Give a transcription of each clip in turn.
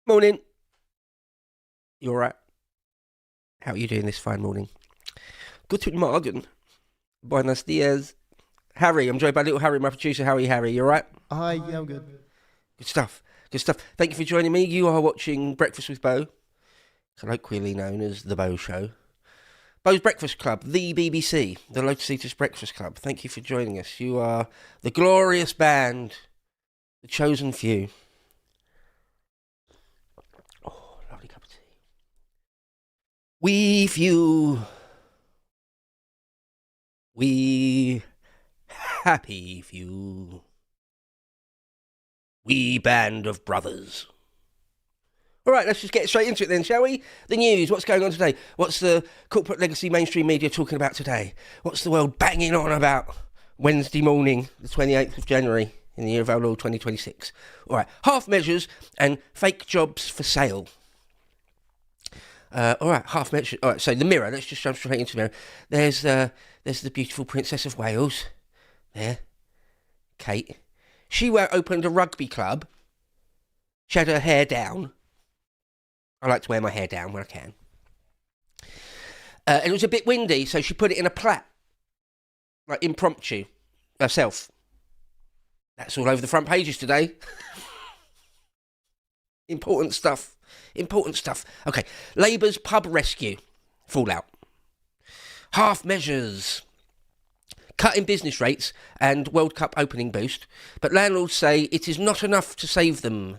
Morning. You all right? How are you doing this fine morning? Guten Morgen. Buenos dias. Harry, I'm joined by little Harry, my producer. How are you, Harry? You all right? Hi, yeah, I'm good. Good stuff. Good stuff. Thank you for joining me. You are watching Breakfast with Beau, colloquially known as The Beau Show. Beau's Breakfast Club, the BBC, the Lotus Breakfast Club. Thank you for joining us. You are the glorious band, the chosen few. Oh, lovely cup of tea. We few. We happy few. We band of brothers. All right, let's just get straight into it then, shall we? The news, what's going on today? What's the corporate legacy mainstream media talking about today? What's the world banging on about Wednesday morning, the 28th of January, in the year of our Lord 2026? All right, half measures and fake jobs for sale. All right, half measures. All right, so the Mirror, let's just jump straight into the Mirror. There's the beautiful Princess of Wales. There, Kate. She opened a rugby club. She had her hair down. I like to wear my hair down when I can. And it was a bit windy, so she put it in a plait. Like impromptu. Herself. That's all over the front pages today. Important stuff. Important stuff. Okay. Labour's pub rescue. Fallout. Half measures. Cut in business rates and World Cup opening boost. But landlords say it is not enough to save them.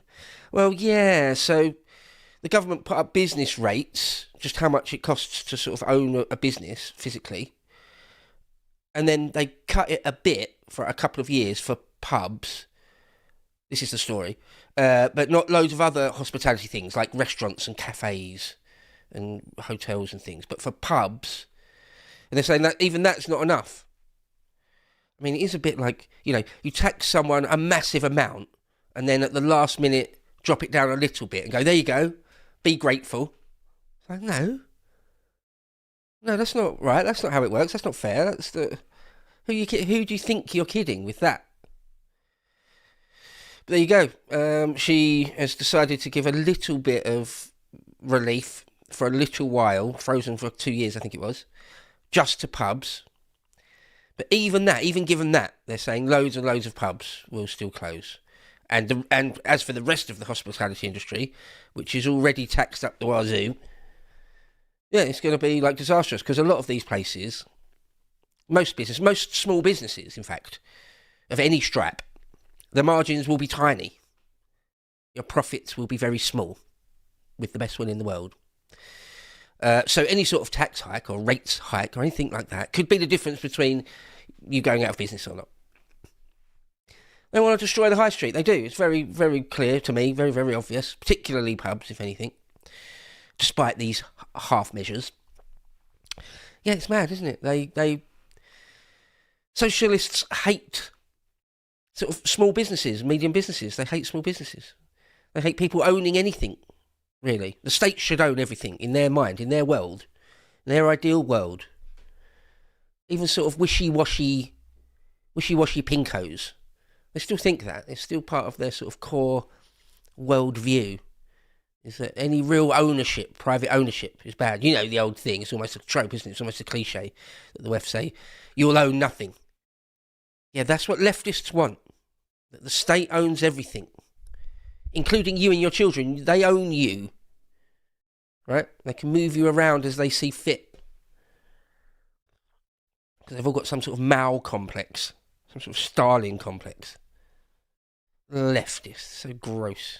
Well, yeah, so the government put up business rates, just how much it costs to sort of own a business physically. And then they cut it a bit for a couple of years for pubs. This is the story. But not loads of other hospitality things like restaurants and cafes and hotels and things. But for pubs, and they're saying that even that's not enough. I mean, it is a bit like, you tax someone a massive amount and then at the last minute drop it down a little bit and go, there you go, be grateful. It's like, no, that's not right. That's not how it works. That's not fair. That's who do you think you're kidding with that? But there you go. She has decided to give a little bit of relief for a little while, frozen for 2 years, I think it was, just to pubs. But even given that, they're saying loads and loads of pubs will still close. And as for the rest of the hospitality industry, which is already taxed up the wazoo, yeah, it's going to be like disastrous because a lot of these places, most small businesses, in fact, of any strap, the margins will be tiny. Your profits will be very small, with the best one in the world. So any sort of tax hike or rates hike or anything like that could be the difference between you going out of business or not. They want to destroy the high street. They do. It's very, very clear to me, very, very obvious, particularly pubs, if anything, despite these half measures. Yeah, it's mad, isn't it? They socialists hate sort of small businesses, medium businesses. They hate small businesses. They hate people owning anything. Really, the state should own everything in their mind, in their world, in their ideal world. Even sort of wishy-washy pinkos, they still think that. It's still part of their sort of core world view, is that any real ownership, private ownership, is bad. You know the old thing, it's almost a trope, isn't it? It's almost a cliche that the left say, you'll own nothing. Yeah, that's what leftists want, that the state owns everything. Including you and your children. They own you. Right? They can move you around as they see fit. Because they've all got some sort of Mao complex. Some sort of Stalin complex. Leftists. So gross.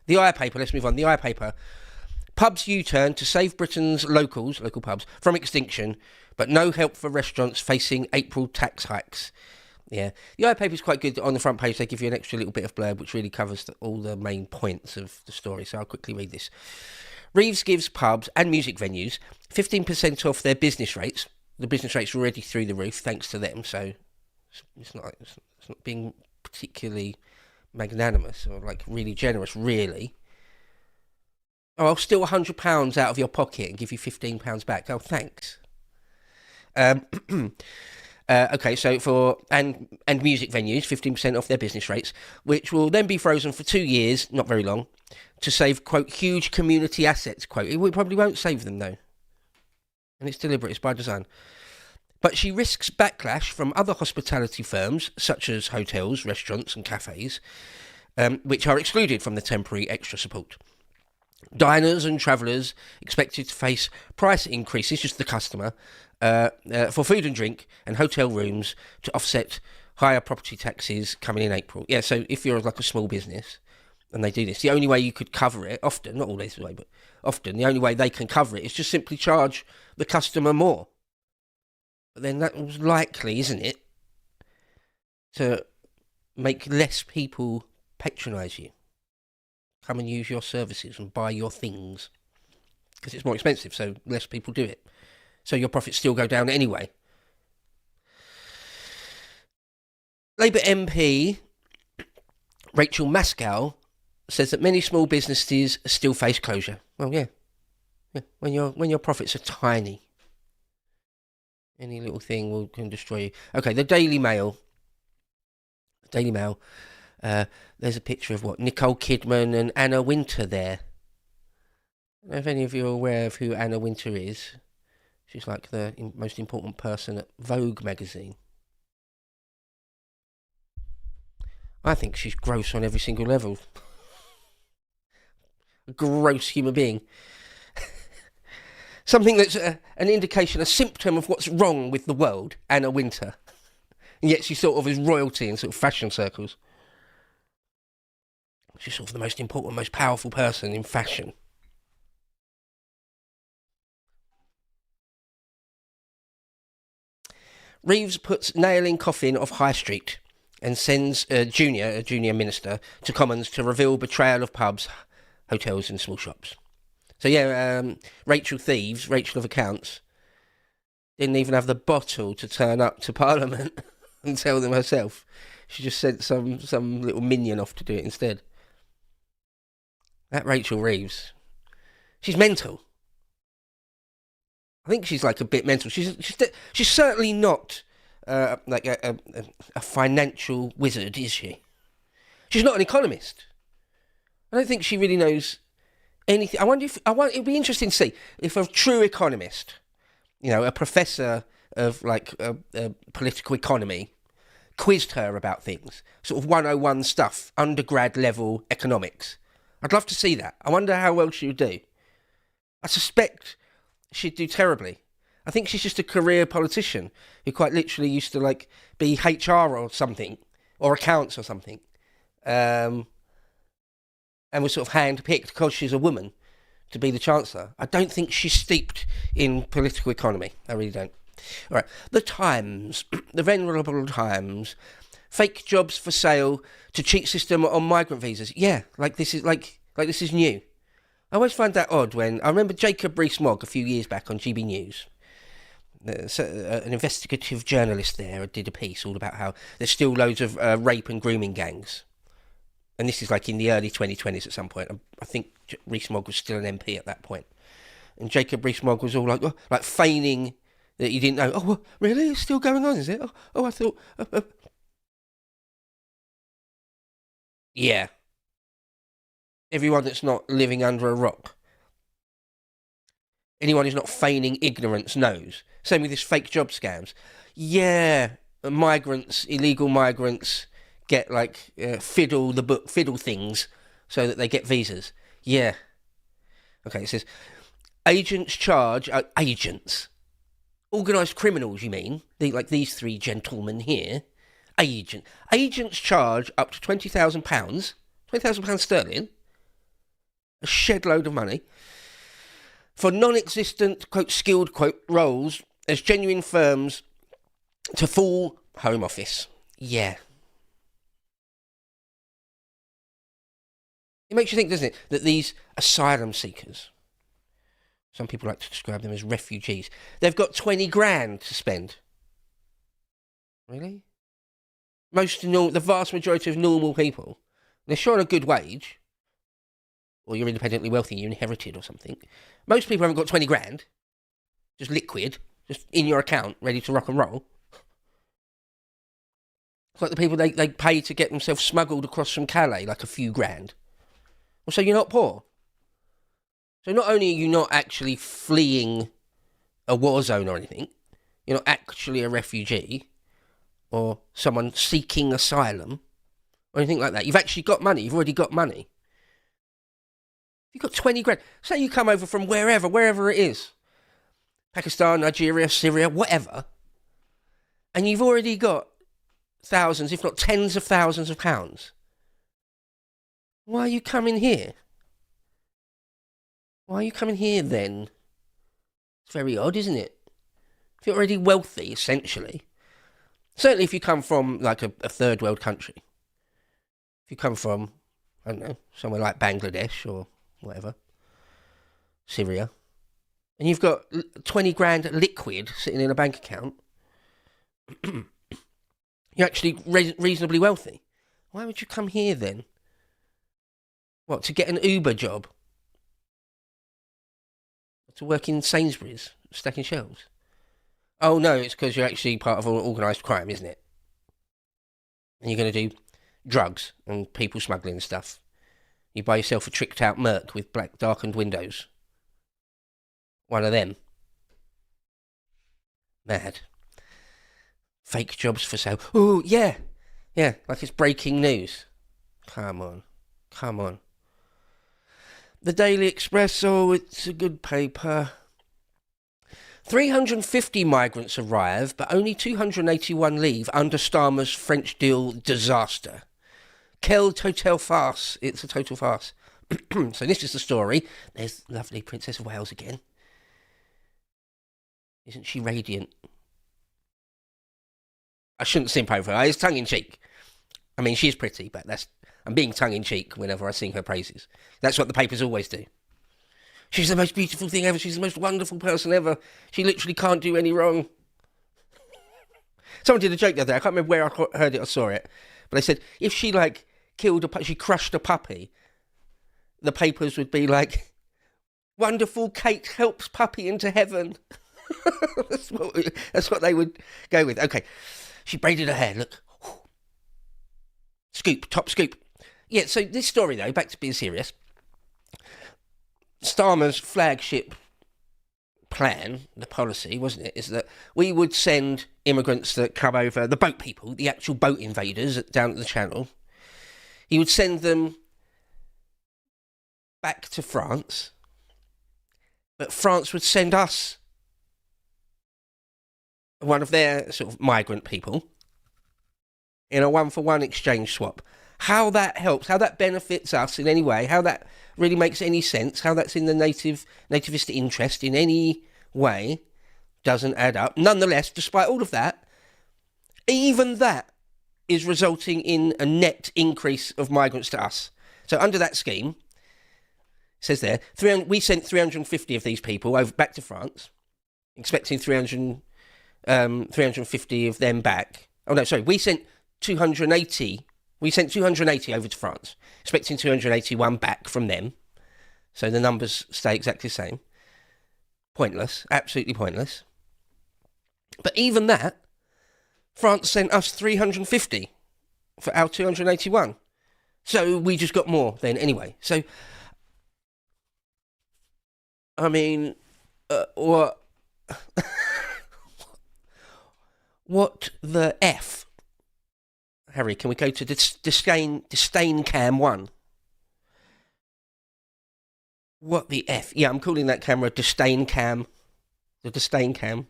The Eye paper, let's move on. The Eye paper. Pubs U-turn to save Britain's local pubs, from extinction, but no help for restaurants facing April tax hikes. Yeah, the Eye paper is quite good. On the front page, they give you an extra little bit of blurb, which really covers all the main points of the story. So I'll quickly read this. Reeves gives pubs and music venues 15% off their business rates. The business rates are already through the roof, thanks to them. So it's not being particularly magnanimous or like really generous, really. Oh, I'll steal £100 out of your pocket and give you £15 back. Oh, thanks. Okay, so for and music venues, 15% off their business rates, which will then be frozen for 2 years, not very long, to save, quote, huge community assets, quote. It probably won't save them, though. And it's deliberate, it's by design. But she risks backlash from other hospitality firms, such as hotels, restaurants and cafes, which are excluded from the temporary extra support. Diners and travellers expected to face price increases, just the customer, for food and drink and hotel rooms to offset higher property taxes coming in April. Yeah, so if you're like a small business and they do this, the only way you could cover it, often, not always the way, but often, the only way they can cover it is just simply charge the customer more. But then that was likely, isn't it, to make less people patronise you, come and use your services and buy your things, because it's more expensive, so less people do it. So your profits still go down anyway. Labour MP Rachel Mascow says that many small businesses still face closure. Well, yeah. When your profits are tiny, any little thing can destroy you. Okay, the Daily Mail. There's a picture of Nicole Kidman and Anna Wintour there. I don't know if any of you are aware of who Anna Wintour is. She's like the most important person at Vogue magazine. I think she's gross on every single level. A gross human being. Something that's an indication, a symptom of what's wrong with the world, Anna Wintour. And yet she sort of is royalty in sort of fashion circles. She's sort of the most important, most powerful person in fashion. Reeves puts nail in coffin of High Street and sends a junior minister to Commons to reveal betrayal of pubs, hotels and small shops. So yeah, Rachel of Accounts, didn't even have the bottle to turn up to Parliament and tell them herself. She just sent some little minion off to do it instead. That Rachel Reeves, she's mental. I think she's like a bit mental. She's certainly not like a financial wizard, is she? She's not an economist. I don't think she really knows anything. It'd be interesting to see if a true economist, a professor of like political economy, quizzed her about things, sort of 101 stuff, undergrad level economics. I'd love to see that. I wonder how well she would do. I suspect she'd do terribly. I think she's just a career politician who quite literally used to like be HR or something, or accounts or something, and was sort of handpicked because she's a woman to be the Chancellor. I don't think she's steeped in political economy. I really don't. All right, the Times, the venerable Times, fake jobs for sale to cheat system on migrant visas. Yeah, this is new. I always find that odd when I remember Jacob Rees-Mogg a few years back on GB News. An investigative journalist there did a piece all about how there's still loads of rape and grooming gangs. And this is like in the early 2020s at some point. I think Rees-Mogg was still an MP at that point. And Jacob Rees-Mogg was all like feigning that he didn't know. Oh, really? It's still going on, is it? I thought... Yeah. Everyone that's not living under a rock. Anyone who's not feigning ignorance knows. Same with this fake job scams. Yeah, illegal migrants get fiddle things so that they get visas. Yeah. Okay, it says, agents charge, agents. Organised criminals, you mean? These three gentlemen here. Agents charge up to £20,000, £20,000 sterling, a shed load of money, for non-existent, quote, skilled, quote, roles as genuine firms to fool Home Office. Yeah. It makes you think, doesn't it, that these asylum seekers, some people like to describe them as refugees, they've got 20 grand to spend. Really? The vast majority of normal people, they're sure on a good wage, or you're independently wealthy, you inherited or something. Most people haven't got 20 grand, just liquid, just in your account, ready to rock and roll. It's like the people they pay to get themselves smuggled across from Calais, like a few grand. Well, so you're not poor. So not only are you not actually fleeing a war zone or anything, you're not actually a refugee or someone seeking asylum or anything like that. You've actually got money. You've already got money. You've got 20 grand. Say you come over from wherever it is. Pakistan, Nigeria, Syria, whatever. And you've already got thousands, if not tens of thousands of pounds. Why are you coming here? Why are you coming here then? It's very odd, isn't it? If you're already wealthy, essentially. Certainly if you come from like a third world country. If you come from, I don't know, somewhere like Bangladesh or whatever. Syria. And you've got 20 grand liquid sitting in a bank account. You're actually reasonably wealthy. Why would you come here then? What, to get an Uber job? To work in Sainsbury's, stacking shelves? Oh no, it's because you're actually part of organised crime, isn't it? And you're going to do drugs and people smuggling and stuff. You buy yourself a tricked out Merc with black darkened windows. One of them. Mad. Fake jobs for sale. Oh, yeah. Yeah, like it's breaking news. Come on. The Daily Express, oh, it's a good paper. 350 migrants arrive, but only 281 leave under Starmer's French deal disaster. Quelle total farce. It's a total farce. So this is the story. There's lovely Princess of Wales again. Isn't she radiant? I shouldn't simp over her. It's tongue-in-cheek. I mean, she's pretty, but I'm being tongue-in-cheek whenever I sing her praises. That's what the papers always do. She's the most beautiful thing ever. She's the most wonderful person ever. She literally can't do any wrong. Someone did a joke the other day. I can't remember where I heard it or saw it. But they said, if she, she crushed a puppy, the papers would be like, wonderful Kate helps puppy into heaven. That's what they would go with. Okay. She braided her hair. Look. Scoop. Top scoop. Yeah, so this story, though, back to being serious. Starmer's flagship plan, the policy, wasn't it, is that we would send immigrants that come over, the boat people, the actual boat invaders down at the Channel. He would send them back to France, but France would send us one of their sort of migrant people in a one-for-one exchange swap. How that helps, how that benefits us in any way, how that really makes any sense, how that's in the nativist interest in any way, doesn't add up. Nonetheless, despite all of that, even that is resulting in a net increase of migrants to us. So under that scheme, it says there, we sent 350 of these people over back to France, expecting 350 of them back. Oh no, sorry, we sent 280. We sent 280 over to France, expecting 281 back from them. So the numbers stay exactly the same. Pointless, absolutely pointless. But even that, France sent us 350 for our 281. So we just got more then anyway. So, I mean, what? What the F? Harry, can we go to disdain cam 1? What the F? Yeah, I'm calling that camera disdain cam. The disdain cam.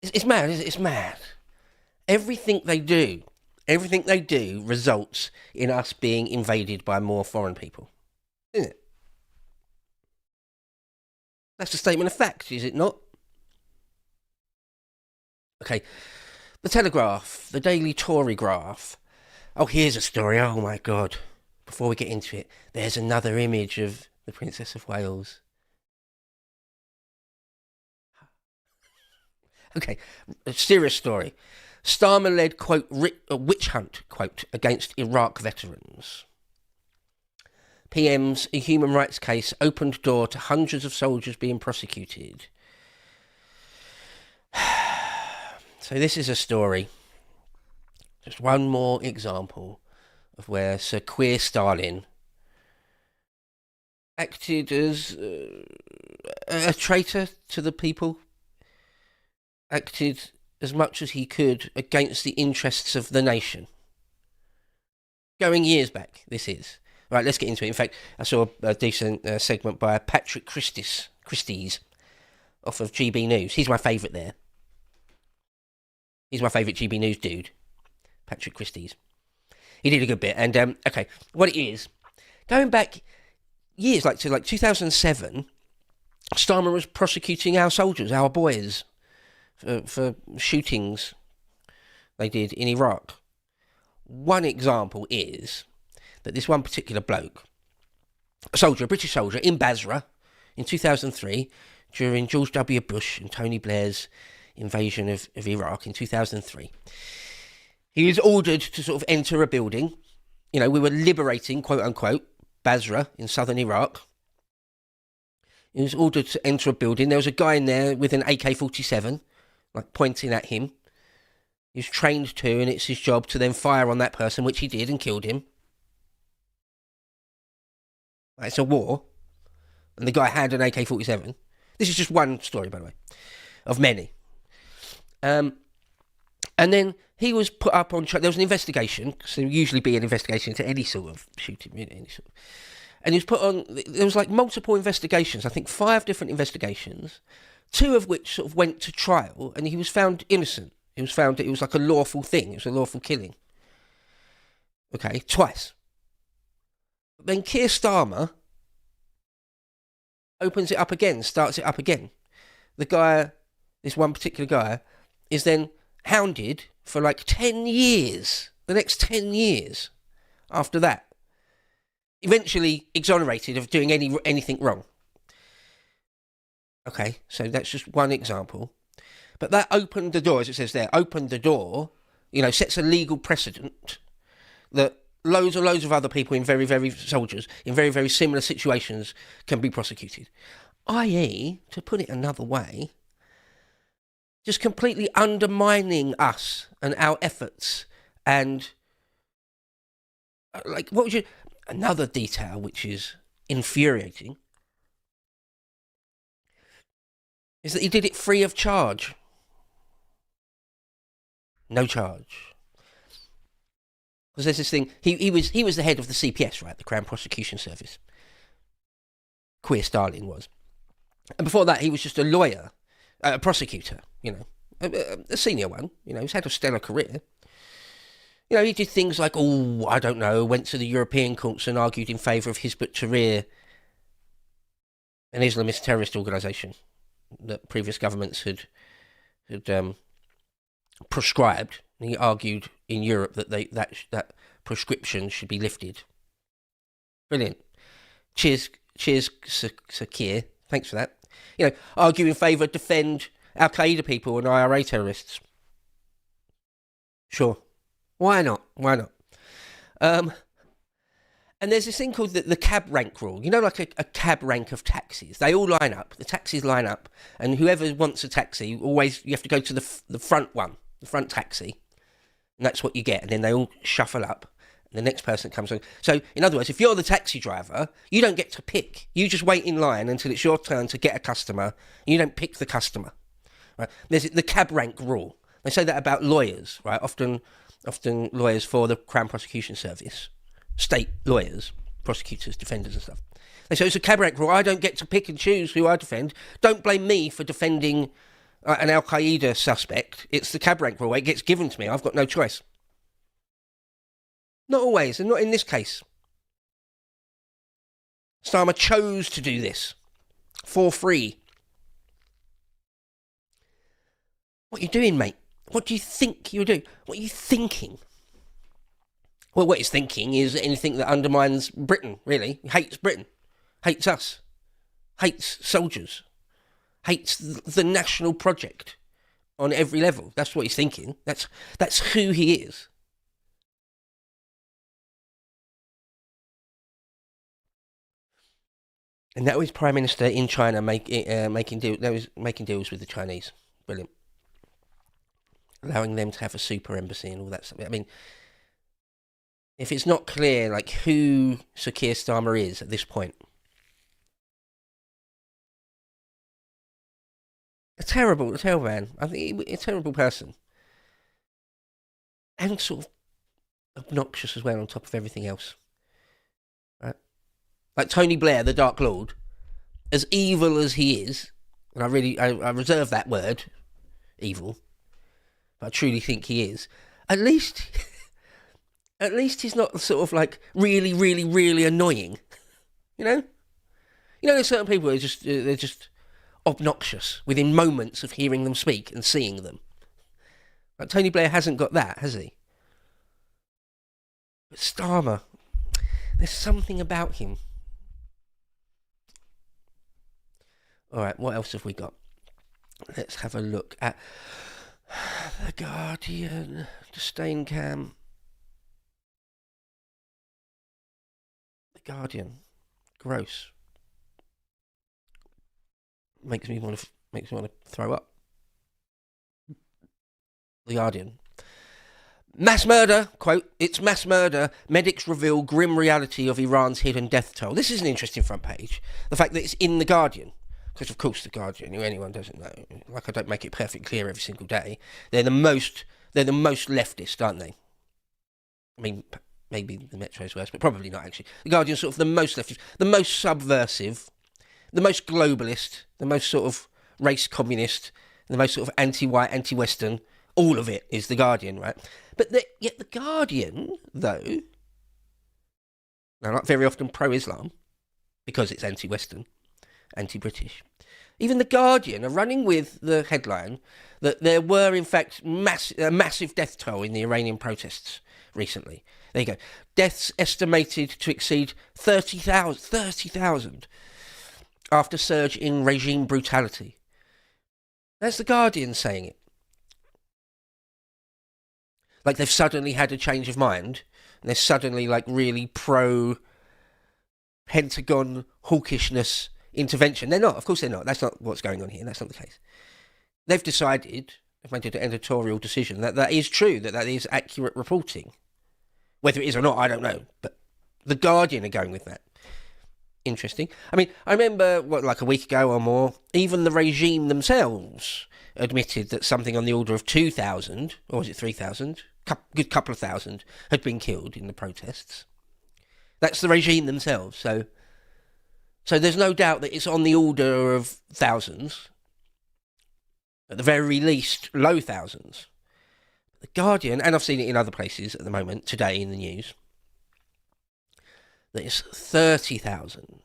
It's mad, isn't it? It's mad. Everything they do results in us being invaded by more foreign people. Isn't it? That's a statement of fact, is it not? Okay, the Telegraph, the Daily Tory Graph. Oh, here's a story. Oh, my God. Before we get into it, there's another image of the Princess of Wales. Okay, a serious story. Starmer-led, quote, witch hunt, quote, against Iraq veterans. PM's human rights case opened door to hundreds of soldiers being prosecuted. So this is a story. Just one more example of where Sir Queer Stalin acted as a traitor to the people, acted as much as he could against the interests of the nation. Going years back, this is. Right, let's get into it. In fact, I saw a decent segment by Patrick Christies off of GB News. He's my favourite there. He's my favourite GB News dude, Patrick Christies. He did a good bit. And, okay, what it is, going back years, like to 2007, Starmer was prosecuting our soldiers, our boys, for shootings they did in Iraq. One example is that this one particular bloke, a British soldier in Basra in 2003, during George W. Bush and Tony Blair's invasion of Iraq in 2003, he was ordered to sort of enter a building. You know, we were liberating, quote unquote, Basra in southern Iraq. He was ordered to enter a building. There was a guy in there with an AK-47, like pointing at him. He was trained to, and it's his job to then fire on that person, which he did and killed him. It's a war, and the guy had an AK-47. This is just one story, by the way, of many. And then he was put up on trial. There was an investigation, so there usually be an investigation into any sort of shooting, and he was put on. There was like multiple investigations. I think 5 different investigations, 2 of which sort of went to trial, and he was found innocent. It was found that it was like a lawful thing. It was a lawful killing. Okay, twice. But then Keir Starmer opens it up again, starts it up again. The guy, this one particular guy, is then hounded for like 10 years. The next 10 years after that. Eventually exonerated of doing anything wrong. Okay, so that's just one example. But that opened the door, as it says there, opened the door, sets a legal precedent that loads of other people in soldiers in very, very similar situations can be prosecuted. I.e., to put it another way, just completely undermining us and our efforts. And, another detail which is infuriating is that he did it free of charge. No charge. Because there's this thing, he was the head of the CPS, right, the Crown Prosecution Service. Queer Stalin was. And before that, he was just a lawyer, a prosecutor, a senior one, he's had a stellar career. He did things like, went to the European courts and argued in favour of Hizb ut-Tahrir, an Islamist terrorist organisation that previous governments had prescribed. And he argued in Europe that that prescription should be lifted. Brilliant. Cheers, Sir Keir. Thanks for that. Argue in favour, defend Al-Qaeda people and IRA terrorists. Sure. Why not? And there's this thing called the cab rank rule. Like a cab rank of taxis. They all line up. The taxis line up. And whoever wants a taxi, you have to go to the front one, the front taxi. And that's what you get. And then they all shuffle up. And the next person comes on. So, in other words, if you're the taxi driver, you don't get to pick. You just wait in line until it's your turn to get a customer. You don't pick the customer. Right? There's the cab rank rule. They say that about lawyers, right? Often lawyers for the Crown Prosecution Service, state lawyers, prosecutors, defenders and stuff. They say it's a cab rank rule. I don't get to pick and choose who I defend. Don't blame me for defending an Al-Qaeda suspect. It's the cab rank rule. It gets given to me. I've got no choice. Not always, and not in this case. Starmer chose to do this for free. What are you doing, mate? What do you think you're doing? What are you thinking? Well, what he's thinking is anything that undermines Britain, really. He hates Britain. Hates us. Hates soldiers. Hates the national project on every level. That's what he's thinking. That's who he is. And that was Prime Minister in China making deals with the Chinese. Brilliant. allowing them to have a super embassy and all that stuff. I mean, if it's not clear, like, who Sir Keir Starmer is at this point, a terrible man. I think a terrible person, and sort of obnoxious as well. On top of everything else, right? Like Tony Blair, the Dark Lord, as evil as he is, and I reserve that word, evil, but I truly think he is. At least he's not sort of like really, really, really annoying. You know, there's certain people who they're just obnoxious within moments of hearing them speak and seeing them. Like Tony Blair hasn't got that, has he? But Starmer, there's something about him. All right, what else have we got? Let's have a look at The Guardian, the Stain Cam. The Guardian, gross. Makes me want to throw up. The Guardian. Mass murder, quote, it's mass murder. Medics reveal grim reality of Iran's hidden death toll. This is an interesting front page. The fact that it's in The Guardian. Because, of course, The Guardian, who anyone doesn't know, like I don't make it perfectly clear every single day, they're the most leftist, aren't they? I mean, maybe the Metro's worse, but probably not, actually. The Guardian's sort of the most leftist, the most subversive, the most globalist, the most sort of race communist, the most sort of anti-white, anti-Western. All of it is The Guardian, right? But yet The Guardian, though, they're not very often pro-Islam, because it's anti-Western, anti-British. Even The Guardian are running with the headline that there were, in fact, a massive death toll in the Iranian protests recently. There you go. Deaths estimated to exceed 30,000 after surge in regime brutality. That's The Guardian saying it. Like they've suddenly had a change of mind, and they're suddenly like really pro-Pentagon hawkishness intervention. They're not, of course they're not. That's not what's going on here. That's not the case. They've decided, they've made an editorial decision that is true, that is accurate reporting. Whether it is or not, I don't know. But The Guardian are going with that. Interesting. I mean, I remember, like a week ago or more, even the regime themselves admitted that something on the order of 2,000, or was it 3,000? Good couple of thousand had been killed in the protests. That's the regime themselves. So there's no doubt that it's on the order of thousands. At the very least, low thousands. The Guardian, and I've seen it in other places at the moment, today in the news, that it's 30,000.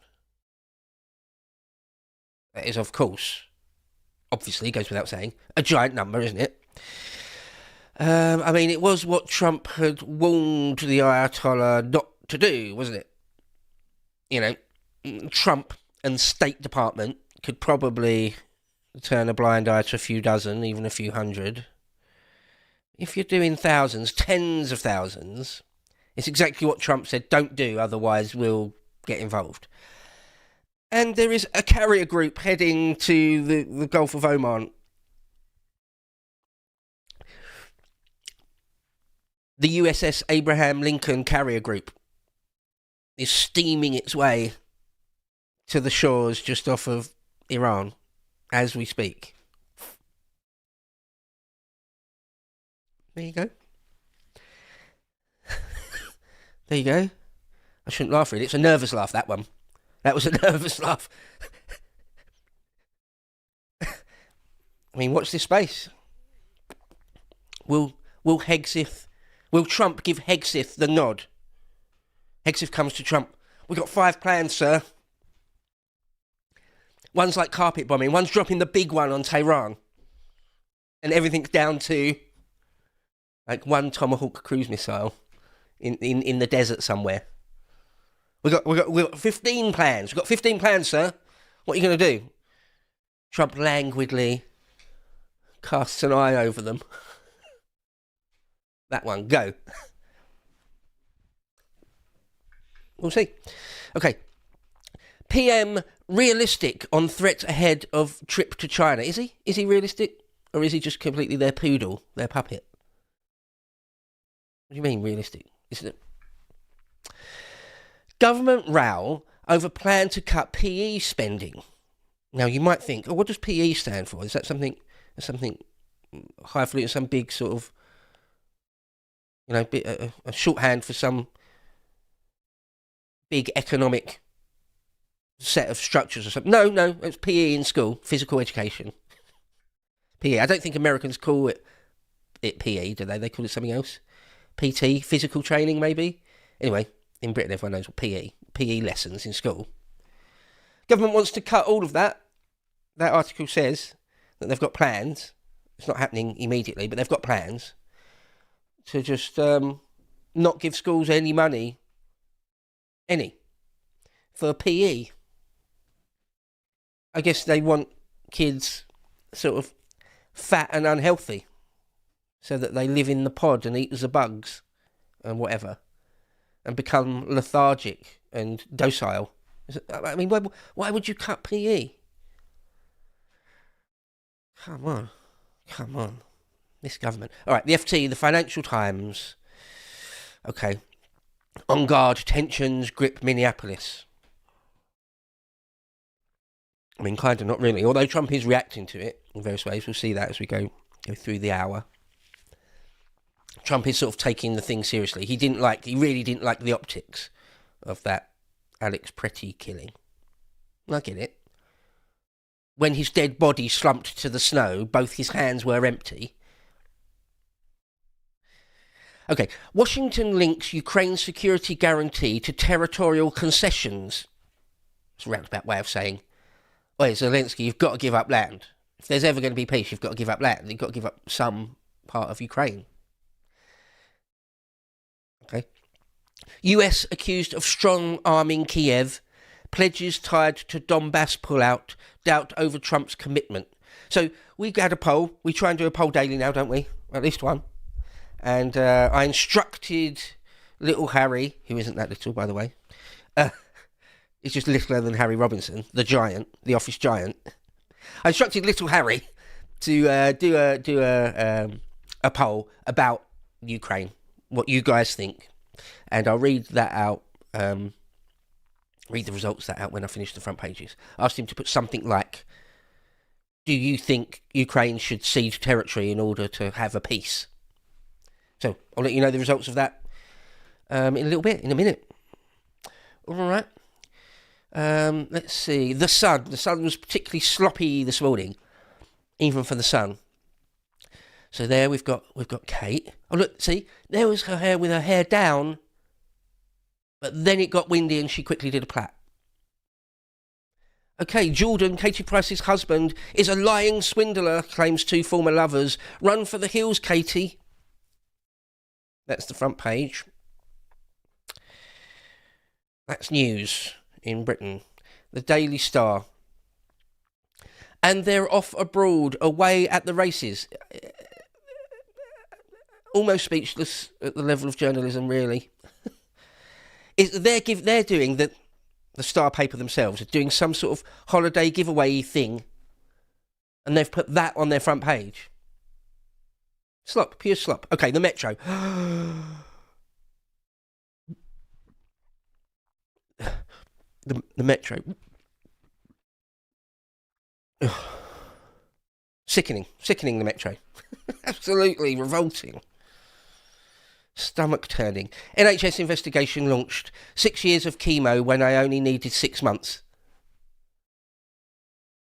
That is, of course, obviously, goes without saying, a giant number, isn't it? I mean, it was what Trump had warned the Ayatollah not to do, wasn't it? You know, Trump and State Department could probably turn a blind eye to a few dozen, even a few hundred. If you're doing thousands, tens of thousands, it's exactly what Trump said, don't do, otherwise we'll get involved. And there is a carrier group heading to the Gulf of Oman. The USS Abraham Lincoln carrier group is steaming its way to the shores just off of Iran as we speak. There you go. There you go. I shouldn't laugh, really. It's a nervous laugh, that one. That was a nervous laugh. I mean, watch this space. Will Trump give Hegseth the nod? Hegseth comes to Trump. We've got 5 plans, sir. One's like carpet bombing. One's dropping the big one on Tehran. And everything's down to like 1 Tomahawk cruise missile in the desert somewhere. We got 15 plans. We've got 15 plans, sir. What are you going to do? Trump languidly casts an eye over them. That one, go. We'll see. Okay. PM realistic on threat ahead of trip to China. Is he? Is he realistic? Or is he just completely their poodle, their puppet? What do you mean, realistic? Isn't it? Government row over plan to cut PE spending. Now, you might think, oh, what does PE stand for? Is that something highfalutin, some big sort of, a shorthand for some big economic set of structures or something? No, it's PE in school, physical education. PE. I don't think Americans call it PE, do they? They call it something else. PT, physical training, maybe? Anyway, in Britain, everyone knows what PE lessons in school. Government wants to cut all of that. That article says that they've got plans. It's not happening immediately, but they've got plans to just not give schools any money. For PE. I guess they want kids sort of fat and unhealthy so that they live in the pod and eat the bugs and whatever and become lethargic and docile. I mean, why would you cut PE? Come on. This government. All right, the FT, the Financial Times. Okay. On guard, tensions grip Minneapolis. I mean, kind of, not really. Although Trump is reacting to it in various ways. We'll see that as we go through the hour. Trump is sort of taking the thing seriously. He really didn't like the optics of that Alex Pretty killing. I get it. When his dead body slumped to the snow, both his hands were empty. Okay, Washington links Ukraine's security guarantee to territorial concessions. It's a roundabout way of saying, oi, Zelensky, you've got to give up land. If there's ever going to be peace, you've got to give up land. You've got to give up some part of Ukraine. Okay. US accused of strong-arming Kiev. Pledges tied to Donbass pullout. Doubt over Trump's commitment. So we had a poll. We try and do a poll daily now, don't we? At least one. And I instructed little Harry, who isn't that little, by the way. He's just littler than Harry Robinson, the giant, the office giant. I instructed little Harry to do a poll about Ukraine, what you guys think. And I'll read that out, read the results that out when I finish the front pages. I asked him to put something like, do you think Ukraine should cede territory in order to have a peace? So I'll let you know the results of that in a little bit, in a minute. All right. Let's see. The Sun. The Sun was particularly sloppy this morning, even for the Sun. So there we've got Kate. Oh look, see, there was her hair with her hair down, but then it got windy and she quickly did a plait. Okay, Jordan, Katie Price's husband, is a lying swindler, claims two former lovers. Run for the hills, Katie. That's the front page. That's news in Britain. The Daily Star. And they're off abroad, away at the races. Almost speechless at the level of journalism, really. They're doing the Star paper themselves are doing some sort of holiday giveaway thing, and they've put that on their front page. Slop, pure slop. Okay, the Metro. the Metro. Sickening, the Metro. Absolutely revolting. Stomach turning. NHS investigation launched. 6 years of chemo when I only needed 6 months.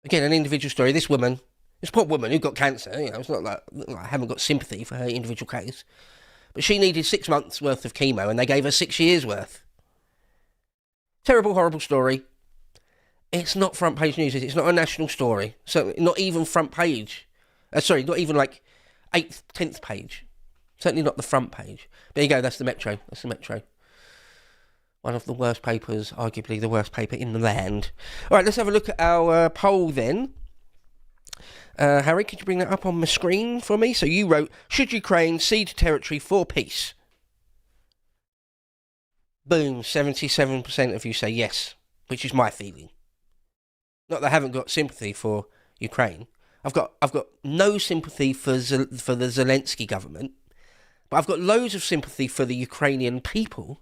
Again, an individual story. This poor woman who got cancer, it's not like I haven't got sympathy for her individual case. But she needed 6 months worth of chemo and they gave her 6 years worth. Terrible, horrible story. It's not front page news. It's not a national story. So not even front page. Not even like 8th, 10th page. Certainly not the front page. There you go, that's the Metro. One of the worst papers, arguably the worst paper in the land. All right, let's have a look at our poll then. Harry, could you bring that up on my screen for me? So you wrote, should Ukraine cede territory for peace? Boom, 77% of you say yes, which is my feeling. Not that I haven't got sympathy for Ukraine. I've got no sympathy for the Zelensky government, but I've got loads of sympathy for the Ukrainian people,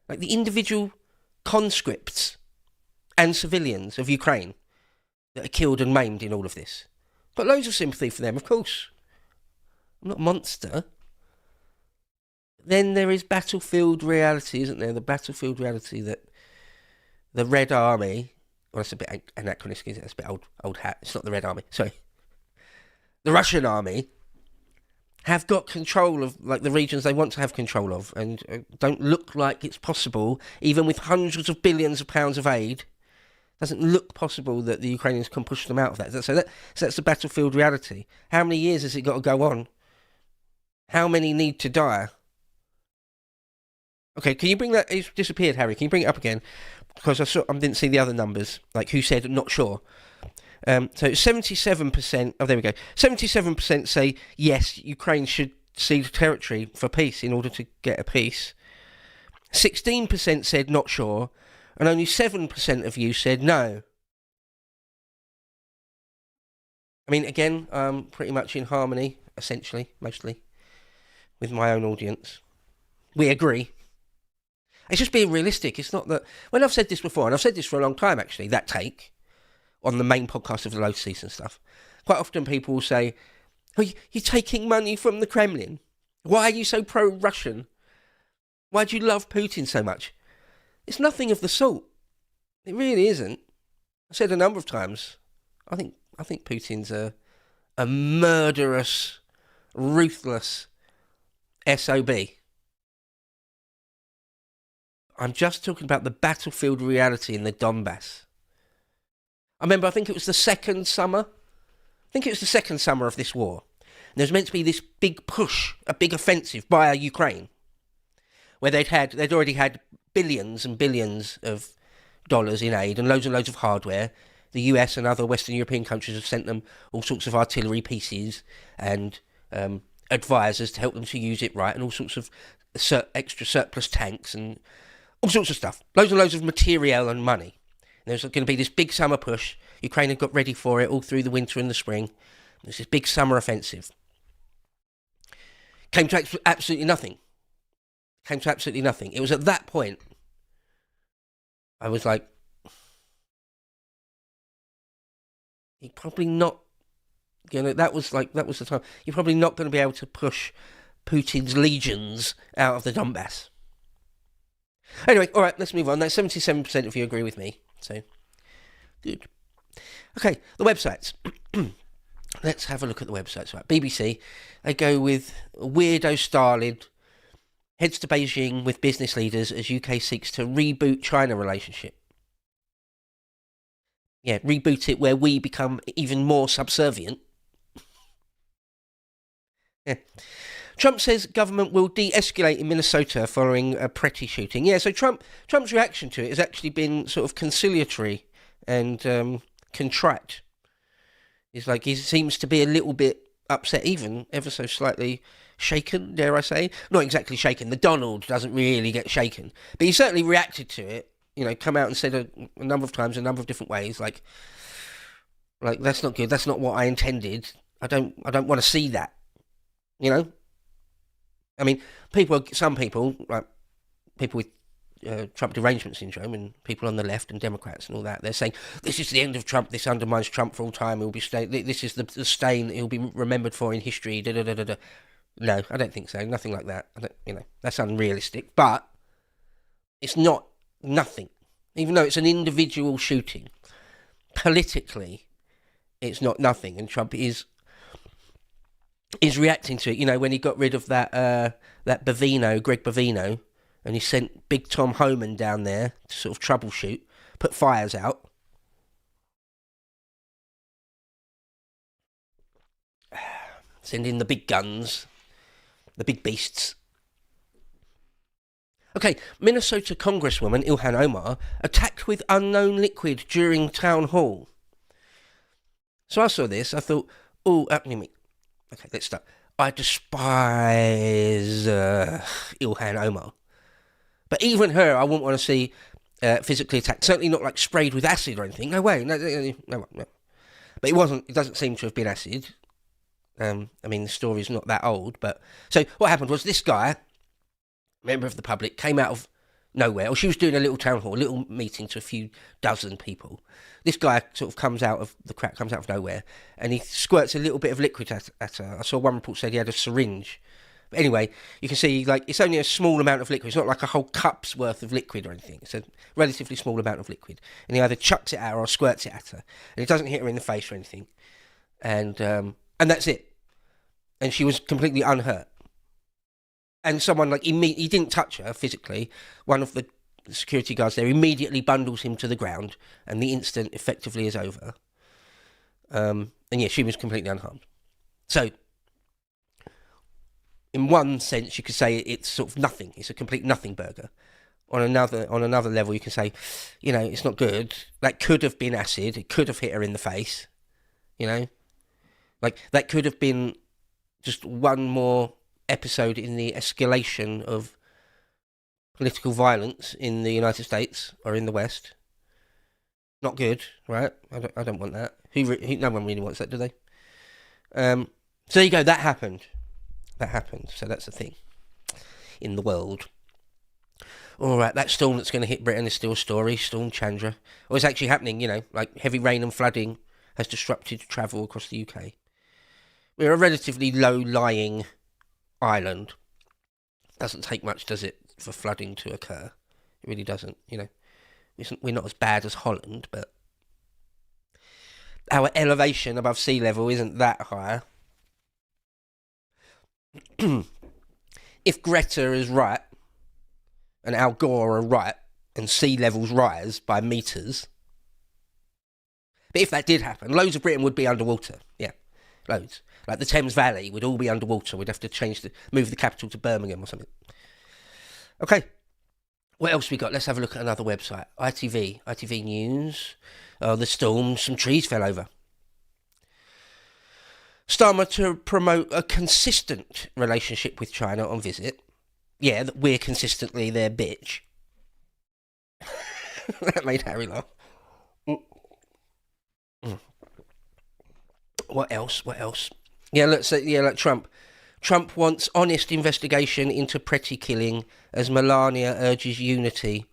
like the individual conscripts and civilians of Ukraine that are killed and maimed in all of this. Got loads of sympathy for them, of course. I'm not a monster. Then there is battlefield reality, isn't there? The battlefield reality that the Red Army, well, that's a bit anachronistic, that's a bit old hat. It's not the Red Army, sorry. The Russian army have got control of like the regions they want to have control of, and don't look like it's possible, even with hundreds of billions of pounds of aid. Doesn't look possible that the Ukrainians can push them out of that. So that's the battlefield reality. How many years has it got to go on? How many need to die? Okay, can you bring that? It's disappeared, Harry. Can you bring it up again? Because I didn't see the other numbers. Like who said not sure. So 77%. Oh, there we go. 77% say yes, Ukraine should cede territory for peace in order to get a peace. 16% said not sure. And only 7% of you said no. I mean, again, pretty much in harmony, essentially, mostly, with my own audience. We agree. It's just being realistic. It's not that... When I've said this before, and I've said this for a long time, actually, that take on the main podcast of the Lotus and stuff, quite often people will say, oh, you're taking money from the Kremlin. Why are you so pro-Russian? Why do you love Putin so much? It's nothing of the sort. It really isn't. I've said a number of times, I think Putin's a murderous, ruthless SOB. I'm just talking about the battlefield reality in the Donbass. I think it was the second summer. I think it was the second summer of this war. And there was meant to be this big push, a big offensive by Ukraine, where they'd already had billions and billions of dollars in aid and loads of hardware. The US and other Western European countries have sent them all sorts of artillery pieces and advisors to help them to use it right, and all sorts of extra surplus tanks and all sorts of stuff. Loads of material and money. And there's going to be this big summer push. Ukraine had got ready for it all through the winter and the spring. There's this big summer offensive. Came to absolutely nothing. It was at that point I was like, you're probably not gonna. That was the time. You're probably not going to be able to push Putin's legions out of the Donbass. Anyway, all right, let's move on. That's 77% of you agree with me. So good. Okay, the websites. Let's have a look at the websites. Right, BBC. They go with weirdo Stalin heads to Beijing with business leaders as UK seeks to reboot China relationship. Yeah, reboot it where we become even more subservient. Yeah. Trump says government will de-escalate in Minnesota following a Pretty shooting. Yeah, so Trump's reaction to it has actually been sort of conciliatory and contrite. It's like he seems to be a little bit upset, even ever so slightly shaken, dare I say. Not exactly shaken. The Donald doesn't really get shaken. But he certainly reacted to it. You know, come out and said a number of times, a number of different ways, like that's not good. That's not what I intended. I don't want to see that. You know? I mean, some people, like people with Trump derangement syndrome and people on the left and Democrats and all that, they're saying, this is the end of Trump, this undermines Trump for all time, he'll be this is the stain he'll be remembered for in history, da-da-da-da-da. No, I don't think so, nothing like that. That's unrealistic, but it's not nothing. Even though it's an individual shooting, politically, it's not nothing, and Trump is reacting to it. You know, when he got rid of that Greg Bovino, and he sent Big Tom Homan down there to sort of troubleshoot, put fires out. Send in the big guns, the big beasts. Okay, Minnesota Congresswoman Ilhan Omar attacked with unknown liquid during town hall. So I saw this, I thought, okay, let's start. I despise Ilhan Omar. But even her, I wouldn't want to see physically attacked. Certainly not like sprayed with acid or anything. No way. No. But it wasn't. It doesn't seem to have been acid. I mean, the story's not that old, but so what happened was this guy, member of the public, came out of nowhere, or she was doing a little town hall, a little meeting to a few dozen people. This guy sort of comes out of the crack, comes out of nowhere, and he squirts a little bit of liquid at her. I saw one report said he had a syringe. But anyway, you can see, like, it's only a small amount of liquid. It's not like a whole cup's worth of liquid or anything. It's a relatively small amount of liquid. And he either chucks it at her or squirts it at her. And it doesn't hit her in the face or anything. And that's it. And she was completely unhurt. And someone, like, he didn't touch her physically. One of the security guards there immediately bundles him to the ground, and the incident effectively is over. And yeah, she was completely unharmed. So, in one sense, you could say it's sort of nothing. It's a complete nothing burger. On another level, you can say, you know, it's not good. That could have been acid. It could have hit her in the face. You know, like that could have been just one more episode in the escalation of political violence in the United States or in the West. Not good, right? I don't want that. No one really wants that, do they? So there you go. That happened. So that's the thing in the world. All right, that storm that's going to hit Britain is still a story. Storm Chandra. Well, it's actually happening. You know, like heavy rain and flooding has disrupted travel across the UK. We're a relatively low-lying island. Doesn't take much, does it, for flooding to occur? It really doesn't. You know, we're not as bad as Holland, but our elevation above sea level isn't that high. If Gettr is right, and Al Gore are right, and sea levels rise by metres, but if that did happen, loads of Britain would be underwater. Yeah, loads. Like the Thames Valley would all be underwater. We'd have to move the capital to Birmingham or something. Okay, what else we got? Let's have a look at another website. ITV News. The storm, some trees fell over. Starmer to promote a consistent relationship with China on visit. Yeah, that we're consistently their bitch. That made Harry laugh. What else? Yeah, like Trump. Trump wants honest investigation into Pretty killing as Melania urges unity.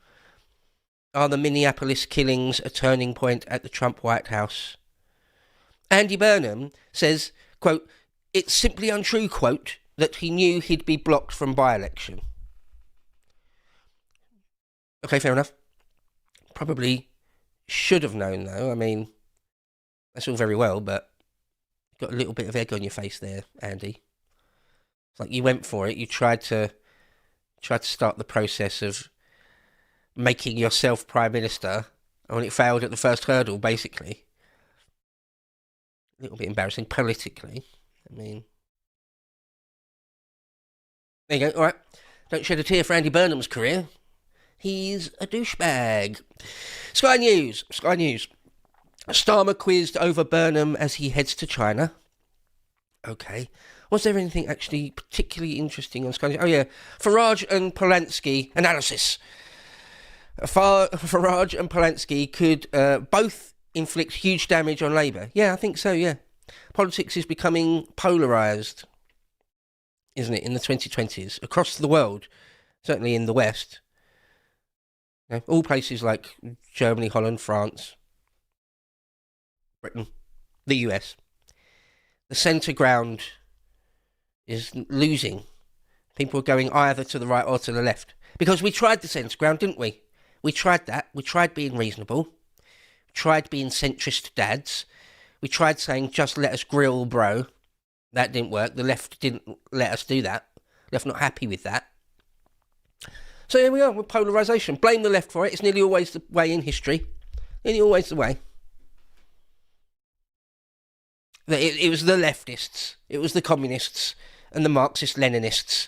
Are the Minneapolis killings a turning point at the Trump White House? Andy Burnham says, quote, it's simply untrue, quote, that he knew he'd be blocked from by-election. Okay, fair enough. Probably should have known, though. I mean, that's all very well, but got a little bit of egg on your face there, Andy. It's like you went for it. You tried to start the process of making yourself Prime Minister, and when it failed at the first hurdle, basically. A little bit embarrassing politically. I mean, there you go. All right. Don't shed a tear for Andy Burnham's career. He's a douchebag. Sky News. Starmer quizzed over Burnham as he heads to China. Okay. Was there anything actually particularly interesting on Sky News? Oh, yeah. Farage and Polanski analysis. Farage and Polanski could both inflict huge damage on Labour. Yeah, I think so, yeah. Politics is becoming polarised, isn't it, in the 2020s? Across the world, certainly in the West. You know, all places like Germany, Holland, France, Britain, the US. The centre ground is losing. People are going either to the right or to the left. Because we tried the centre ground, didn't we? We tried that. We tried being reasonable. We tried being centrist dads. We tried saying, just let us grill, bro. That didn't work. The left didn't let us do that. Left not happy with that. So here we are with polarisation. Blame the left for it. It's nearly always the way in history. Nearly always the way. It was the leftists. It was the communists and the Marxist-Leninists,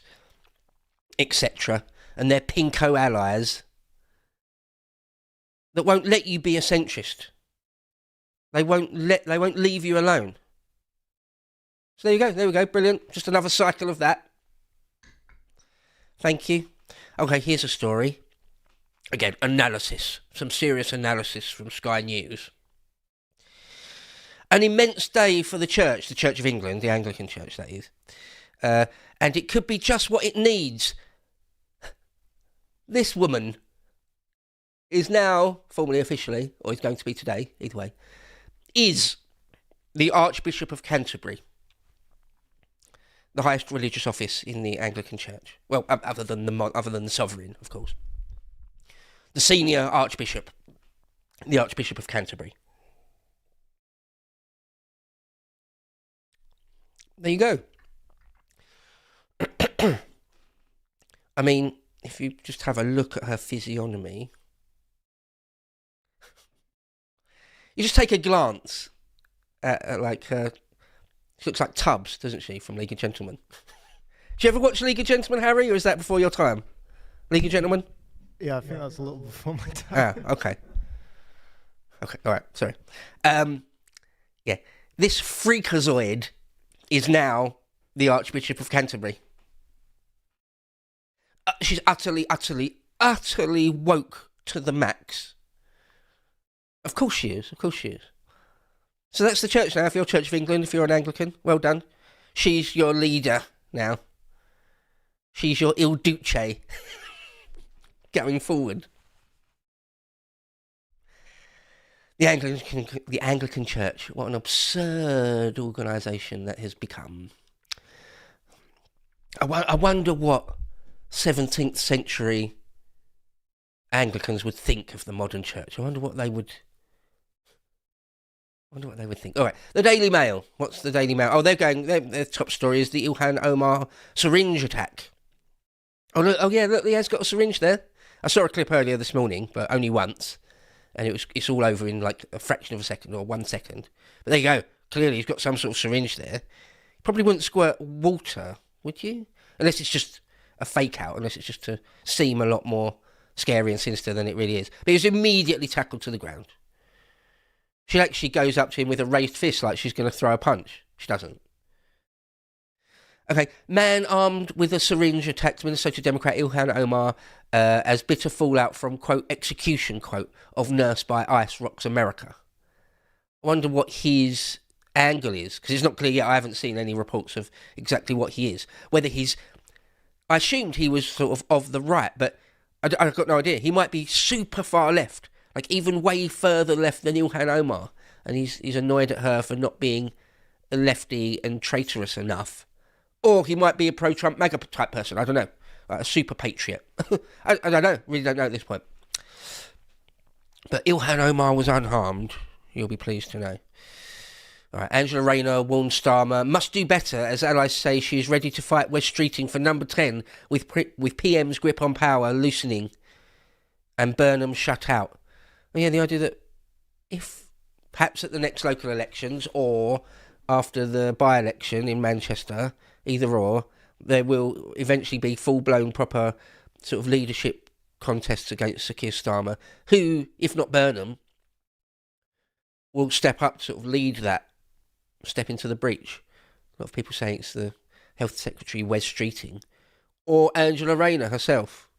etc. and their pinko allies that won't let you be a centrist. They won't leave you alone. So there we go, brilliant. Just another cycle of that. Thank you. Okay, here's a story. Again, analysis. Some serious analysis from Sky News. An immense day for the Church of England, the Anglican Church, that is. And it could be just what it needs. This woman is now, formally, officially, or is going to be today, either way, is the Archbishop of Canterbury. The highest religious office in the Anglican Church. Well, other than the sovereign, of course. The senior Archbishop. The Archbishop of Canterbury. There you go. I mean, if you just have a look at her physiognomy, you just take a glance at like her. She looks like Tubbs, doesn't she, from League of Gentlemen? Did you ever watch League of Gentlemen, Harry, or is that before your time? League of Gentlemen? Yeah, I think that's a little before my time. Okay. Okay, all right, sorry. Yeah, this freakazoid is now the Archbishop of Canterbury. She's utterly woke to the max. Of course she is. So that's the church now. If you're Church of England, if you're an Anglican, well done. She's your leader now. She's your Il Duce going forward. The Anglican Church, what an absurd organisation that has become. I wonder what 17th century Anglicans would think of the modern church. I wonder what they would think. All right, the Daily Mail. What's the Daily Mail? Oh, their top story is the Ilhan Omar syringe attack. Oh yeah, look, he has got a syringe there. I saw a clip earlier this morning, but only once, and it's all over in like a fraction of a second or 1 second. But there you go. Clearly, he's got some sort of syringe there. You probably wouldn't squirt water, would you? Unless it's just a fake out, unless it's just to seem a lot more scary and sinister than it really is. But he was immediately tackled to the ground. She actually goes up to him with a raised fist like she's going to throw a punch. She doesn't. Okay, man armed with a syringe attacked Minnesota Democrat Ilhan Omar as bitter fallout from, quote, execution, quote, of nurse by ICE rocks America. I wonder what his angle is, because it's not clear yet. I haven't seen any reports of exactly what he is. Whether he's... I assumed he was sort of the right, but I've got no idea. He might be super far left. Like, even way further left than Ilhan Omar. And he's annoyed at her for not being a lefty and traitorous enough. Or he might be a pro-Trump MAGA type person. I don't know. Like a super patriot. I don't know. Really don't know at this point. But Ilhan Omar was unharmed. You'll be pleased to know. All right, Angela Rayner warns Starmer must do better as allies say she is ready to fight West Streeting for number 10 with PM's grip on power loosening and Burnham shut out. Yeah, the idea that if perhaps at the next local elections or after the by-election in Manchester, either or, there will eventually be full-blown proper sort of leadership contests against Sir Keir Starmer, who, if not Burnham, will step up to sort of lead that, step into the breach. A lot of people saying it's the Health Secretary Wes Streeting, or Angela Rayner herself.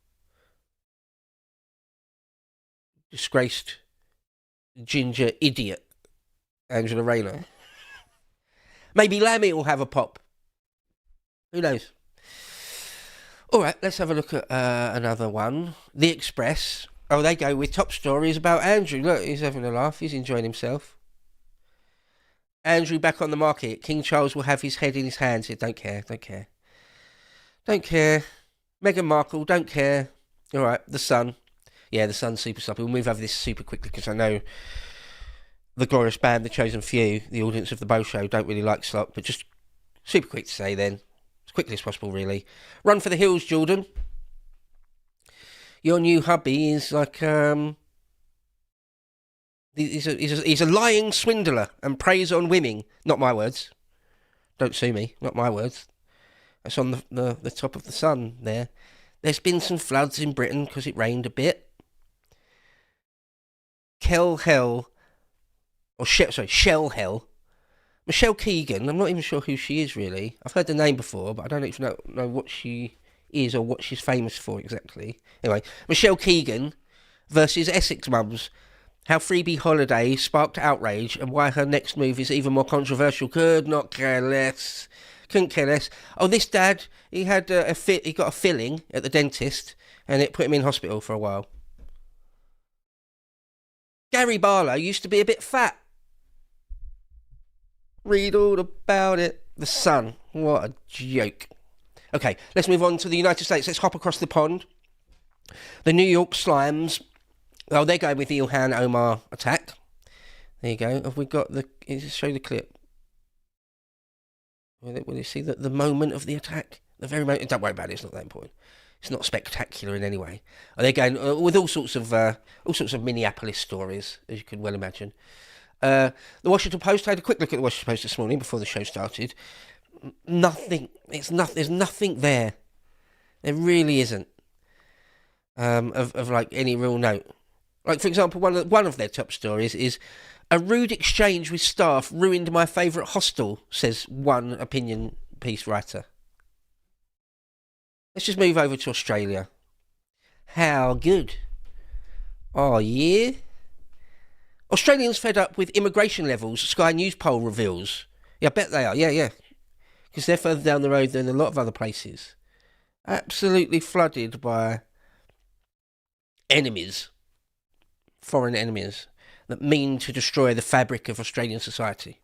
Disgraced ginger idiot Angela Rayner. Maybe Lammy will have a pop. Who knows? All right, let's have a look at another one. The Express. Oh, they go with top stories about Andrew. Look, he's having a laugh. He's enjoying himself. Andrew back on the market. King Charles will have his head in his hands. Don't care. Meghan Markle, don't care. All right, The Sun. Yeah, The Sun's super sloppy. We'll move over this super quickly because I know the glorious band, The Chosen Few, the audience of the Beau Show, don't really like slop, but just super quick to say then, as quickly as possible really. Run for the hills, Jordan. Your new hubby is like, he's a lying swindler and preys on women. Not my words. Don't sue me, not my words. That's on the top of The Sun there. There's been some floods in Britain because it rained a bit. Shell Hell. Michelle Keegan, I'm not even sure who she is really. I've heard the name before, but I don't even know what she is or what she's famous for exactly. Anyway, Michelle Keegan versus Essex mums. How Freebie Holiday sparked outrage and why her next move is even more controversial. Could not care less. Couldn't care less. Oh, this dad, he had he got a filling at the dentist and it put him in hospital for a while. Gary Barlow used to be a bit fat. Read all about it. The Sun. What a joke. Okay, let's move on to the United States. Let's hop across the pond. The New York Slimes. Oh, they're going with the Ilhan Omar attack. There you go. Have we got the... Show the clip. Will you see the moment of the attack? The very moment... Don't worry about it. It's not that important. It's not spectacular in any way. They're going with all sorts of Minneapolis stories, as you can well imagine. The Washington Post. I had a quick look at the Washington Post this morning before the show started. Nothing. There's nothing there. There really isn't. Of like any real note. Like, for example, one of their top stories is a rude exchange with staff ruined my favourite hostel, says one opinion piece writer. Let's just move over to Australia. How good. Oh, yeah? Australians fed up with immigration levels, Sky News poll reveals. Yeah, I bet they are. Yeah. Because they're further down the road than a lot of other places. Absolutely flooded by enemies. Foreign enemies that mean to destroy the fabric of Australian society.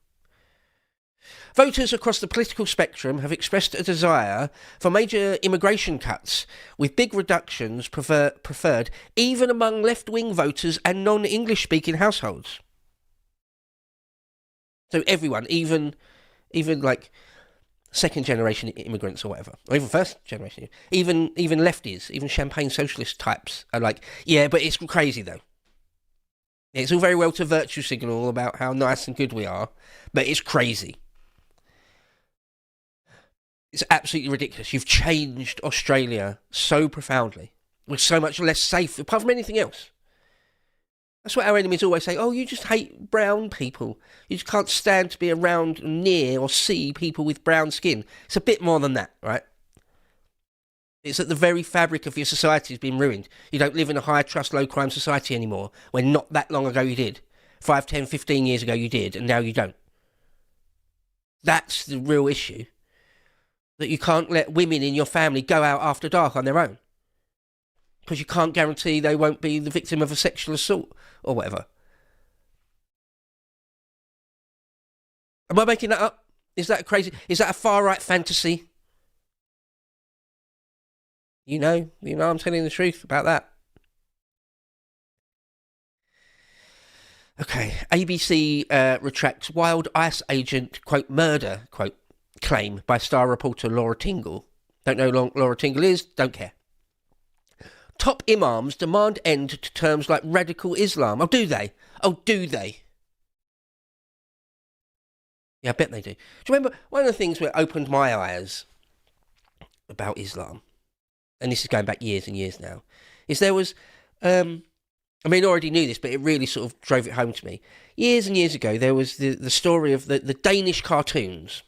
Voters across the political spectrum have expressed a desire for major immigration cuts, with big reductions preferred even among left-wing voters and non-English speaking households. So everyone, even like second-generation immigrants or whatever, or even first-generation, even lefties, even champagne socialist types are like, yeah, but it's crazy though. It's all very well to virtue signal about how nice and good we are, but it's crazy. It's absolutely ridiculous. You've changed Australia so profoundly. We're so much less safe, apart from anything else. That's what our enemies always say. Oh, you just hate brown people. You just can't stand to be around, near, or see people with brown skin. It's a bit more than that, right? It's that the very fabric of your society has been ruined. You don't live in a high trust, low crime society anymore, when not that long ago you did. 5, 10, 15 years ago you did, and now you don't. That's the real issue. That you can't let women in your family go out after dark on their own. Because you can't guarantee they won't be the victim of a sexual assault or whatever. Am I making that up? Is that crazy? Is that a far-right fantasy? You know I'm telling the truth about that. Okay, ABC retracts wild ICE agent, quote, murder, quote, claim by Star reporter Laura Tingle. Don't know who Laura Tingle is, don't care. Top imams demand end to terms like radical Islam. Oh, do they? Yeah, I bet they do. Do you remember one of the things that opened my eyes about Islam, and this is going back years and years now, is there was, I already knew this, but it really sort of drove it home to me. Years and years ago, there was the story of the Danish cartoons.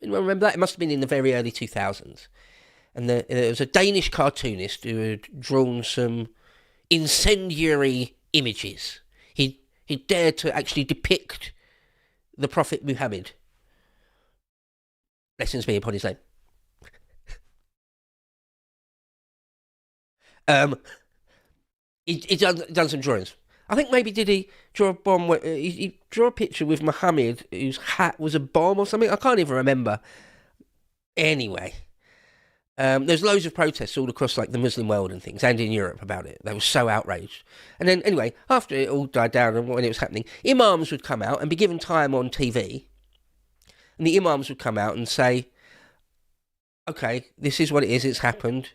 Anyone remember that? It must have been in the very early 2000s. And there was a Danish cartoonist who had drawn some incendiary images. He dared to actually depict the Prophet Muhammad. Blessings be upon his name. He done some drawings. I think maybe did he draw a bomb? He drew a picture with Muhammad whose hat was a bomb or something. I can't even remember. Anyway, there's loads of protests all across like the Muslim world and things, and in Europe about it. They were so outraged. And then anyway, after it all died down and when it was happening, imams would come out and be given time on TV, and the imams would come out and say, "Okay, this is what it is. It's happened."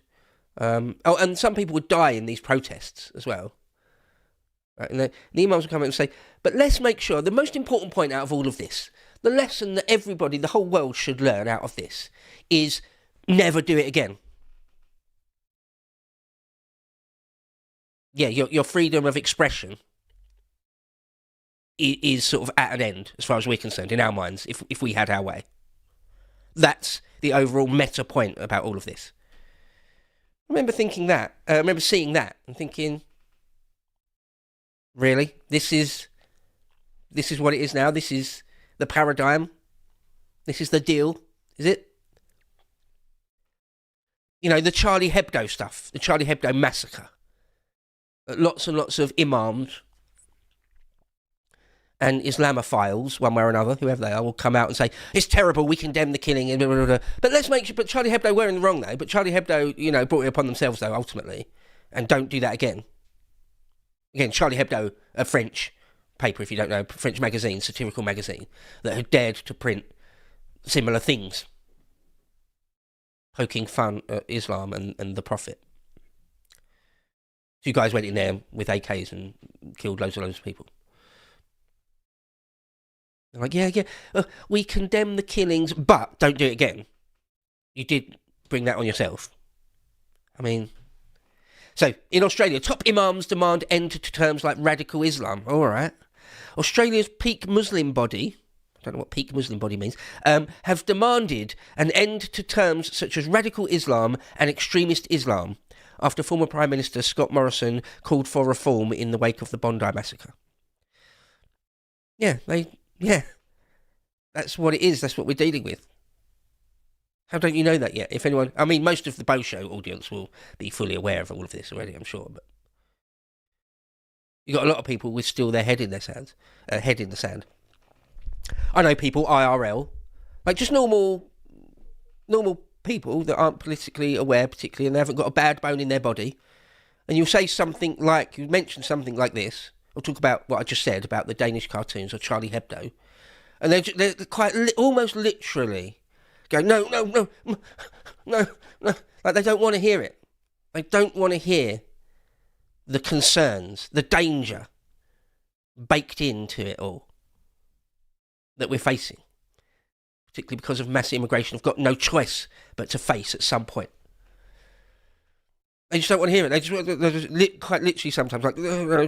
And some people would die in these protests as well. Right? And the imams would come out and say, but let's make sure, the most important point out of all of this, the lesson that everybody, the whole world should learn out of this, is never do it again. Yeah, your freedom of expression is sort of at an end, as far as we're concerned, in our minds, if we had our way. That's the overall meta point about all of this. I remember thinking that. I remember seeing that and thinking, Really? This is what it is now? This is the paradigm? This is the deal? Is it? You know, the Charlie Hebdo stuff, the Charlie Hebdo massacre. Lots and lots of imams and Islamophiles, one way or another, whoever they are, will come out and say, it's terrible, we condemn the killing, and blah, blah, blah. But let's make sure, but Charlie Hebdo were in the wrong, though. But Charlie Hebdo, you know, brought it upon themselves, though, ultimately. And don't do that again. Again, Charlie Hebdo, a French paper, if you don't know, French magazine, satirical magazine, that had dared to print similar things, poking fun at Islam and the Prophet. Two guys went in there with AKs and killed loads of people. They're like, we condemn the killings, but don't do it again. You did bring that on yourself. I mean, so in Australia, top imams demand end to terms like radical Islam. All right. Australia's peak Muslim body, I don't know what peak Muslim body means, have demanded an end to terms such as radical Islam and extremist Islam after former Prime Minister Scott Morrison called for reform in the wake of the Bondi massacre. Yeah, that's what it is. That's what we're dealing with. How don't you know that yet? If anyone, I mean, most of the Beau Show audience will be fully aware of all of this already, I'm sure. But you got a lot of people with still their head in the sand. I know people IRL, like just normal people that aren't politically aware, particularly, and they haven't got a bad bone in their body. And you'll say something like, you mention something like this, or talk about what I just said about the Danish cartoons or Charlie Hebdo, and they're quite almost literally going, no, like they don't want to hear it. They don't want to hear the concerns, the danger baked into it all that we're facing, particularly because of mass immigration. Have got no choice but to face at some point. They just don't want to hear it. They just quite literally sometimes like,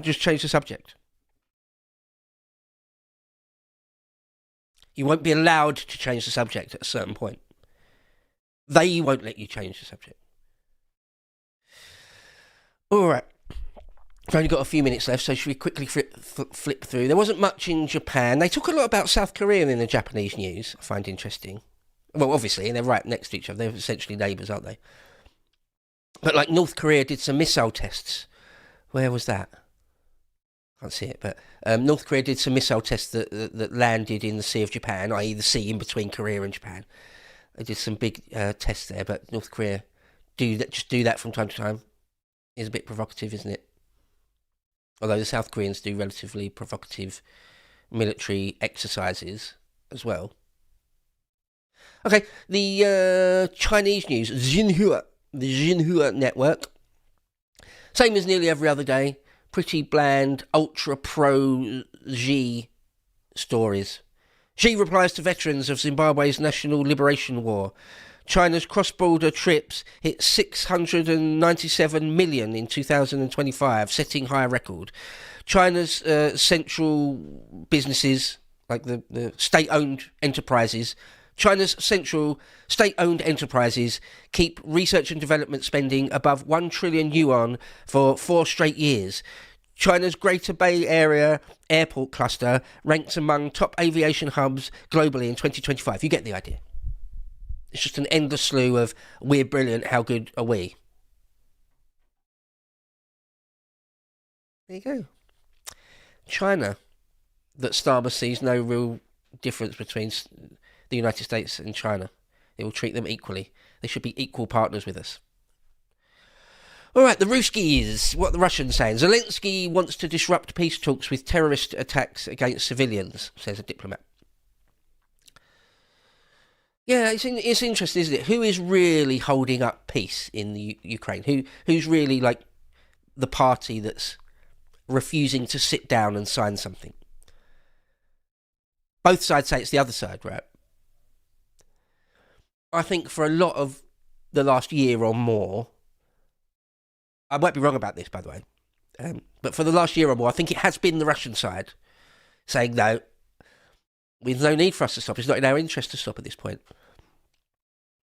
just change the subject. You won't be allowed to change the subject at a certain point. They won't let you change the subject. All right. I've only got a few minutes left, so should we quickly flip through? There wasn't much in Japan. They talk a lot about South Korea in the Japanese news, I find interesting. Well, obviously, and they're right next to each other. They're essentially neighbours, aren't they? But like North Korea did some missile tests. Where was that? Can't see it, but North Korea did some missile tests that landed in the Sea of Japan, i.e. the sea in between Korea and Japan. They did some big tests there, but North Korea do that from time to time. It's a bit provocative, isn't it? Although the South Koreans do relatively provocative military exercises as well. Okay, the Chinese news, the Xinhua network. Same as nearly every other day. Pretty bland, ultra pro Xi stories. Xi replies to veterans of Zimbabwe's National Liberation War. China's cross-border trips hit 697 million in 2025, setting high record. China's central businesses, like the state-owned enterprises, China's central state-owned enterprises keep research and development spending above 1 trillion yuan for 4 straight years. China's Greater Bay Area airport cluster ranks among top aviation hubs globally in 2025. You get the idea. It's just an endless slew of, we're brilliant, how good are we? There you go. China, that Starmer sees no real difference between the United States and China. It will treat them equally. They should be equal partners with us. All right, the Ruskies, what the Russians saying. Zelensky wants to disrupt peace talks with terrorist attacks against civilians, says a diplomat. Yeah, it's interesting, isn't it? Who is really holding up peace in the Ukraine? Who's really like the party that's refusing to sit down and sign something? Both sides say it's the other side, right? I think for a lot of the last year or more, I might be wrong about this, by the way, but for the last year or more, I think it has been the Russian side saying, no, there's no need for us to stop. It's not in our interest to stop at this point.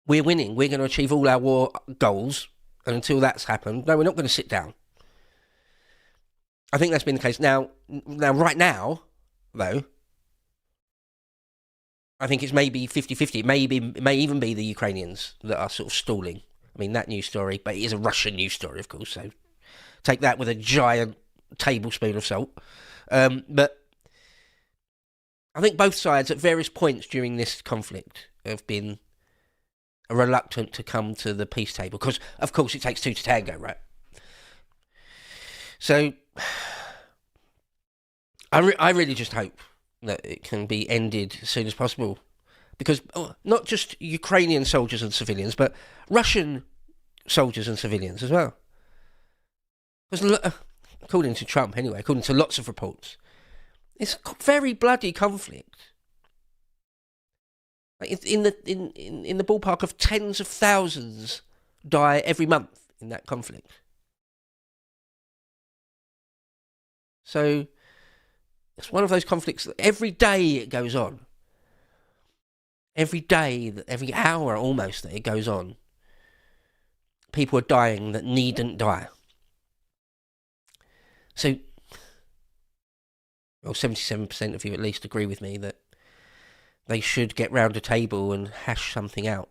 We're winning. We're going to achieve all our war goals. And until that's happened, no, we're not going to sit down. I think that's been the case. Now, right now, though, I think it's maybe 50-50. It may even be the Ukrainians that are sort of stalling. I mean, that news story, but it is a Russian news story, of course, so take that with a giant tablespoon of salt. But I think both sides at various points during this conflict have been reluctant to come to the peace table because, of course, it takes two to tango, right? So I really just hope that it can be ended as soon as possible because not just Ukrainian soldiers and civilians, but Russian soldiers and civilians as well. Because according to Trump, anyway, according to lots of reports, it's a very bloody conflict. In the ballpark of tens of thousands die every month in that conflict. So it's one of those conflicts that every day it goes on. Every day, every hour almost that it goes on, people are dying that needn't die. So, well, 77% of you at least agree with me that they should get round a table and hash something out.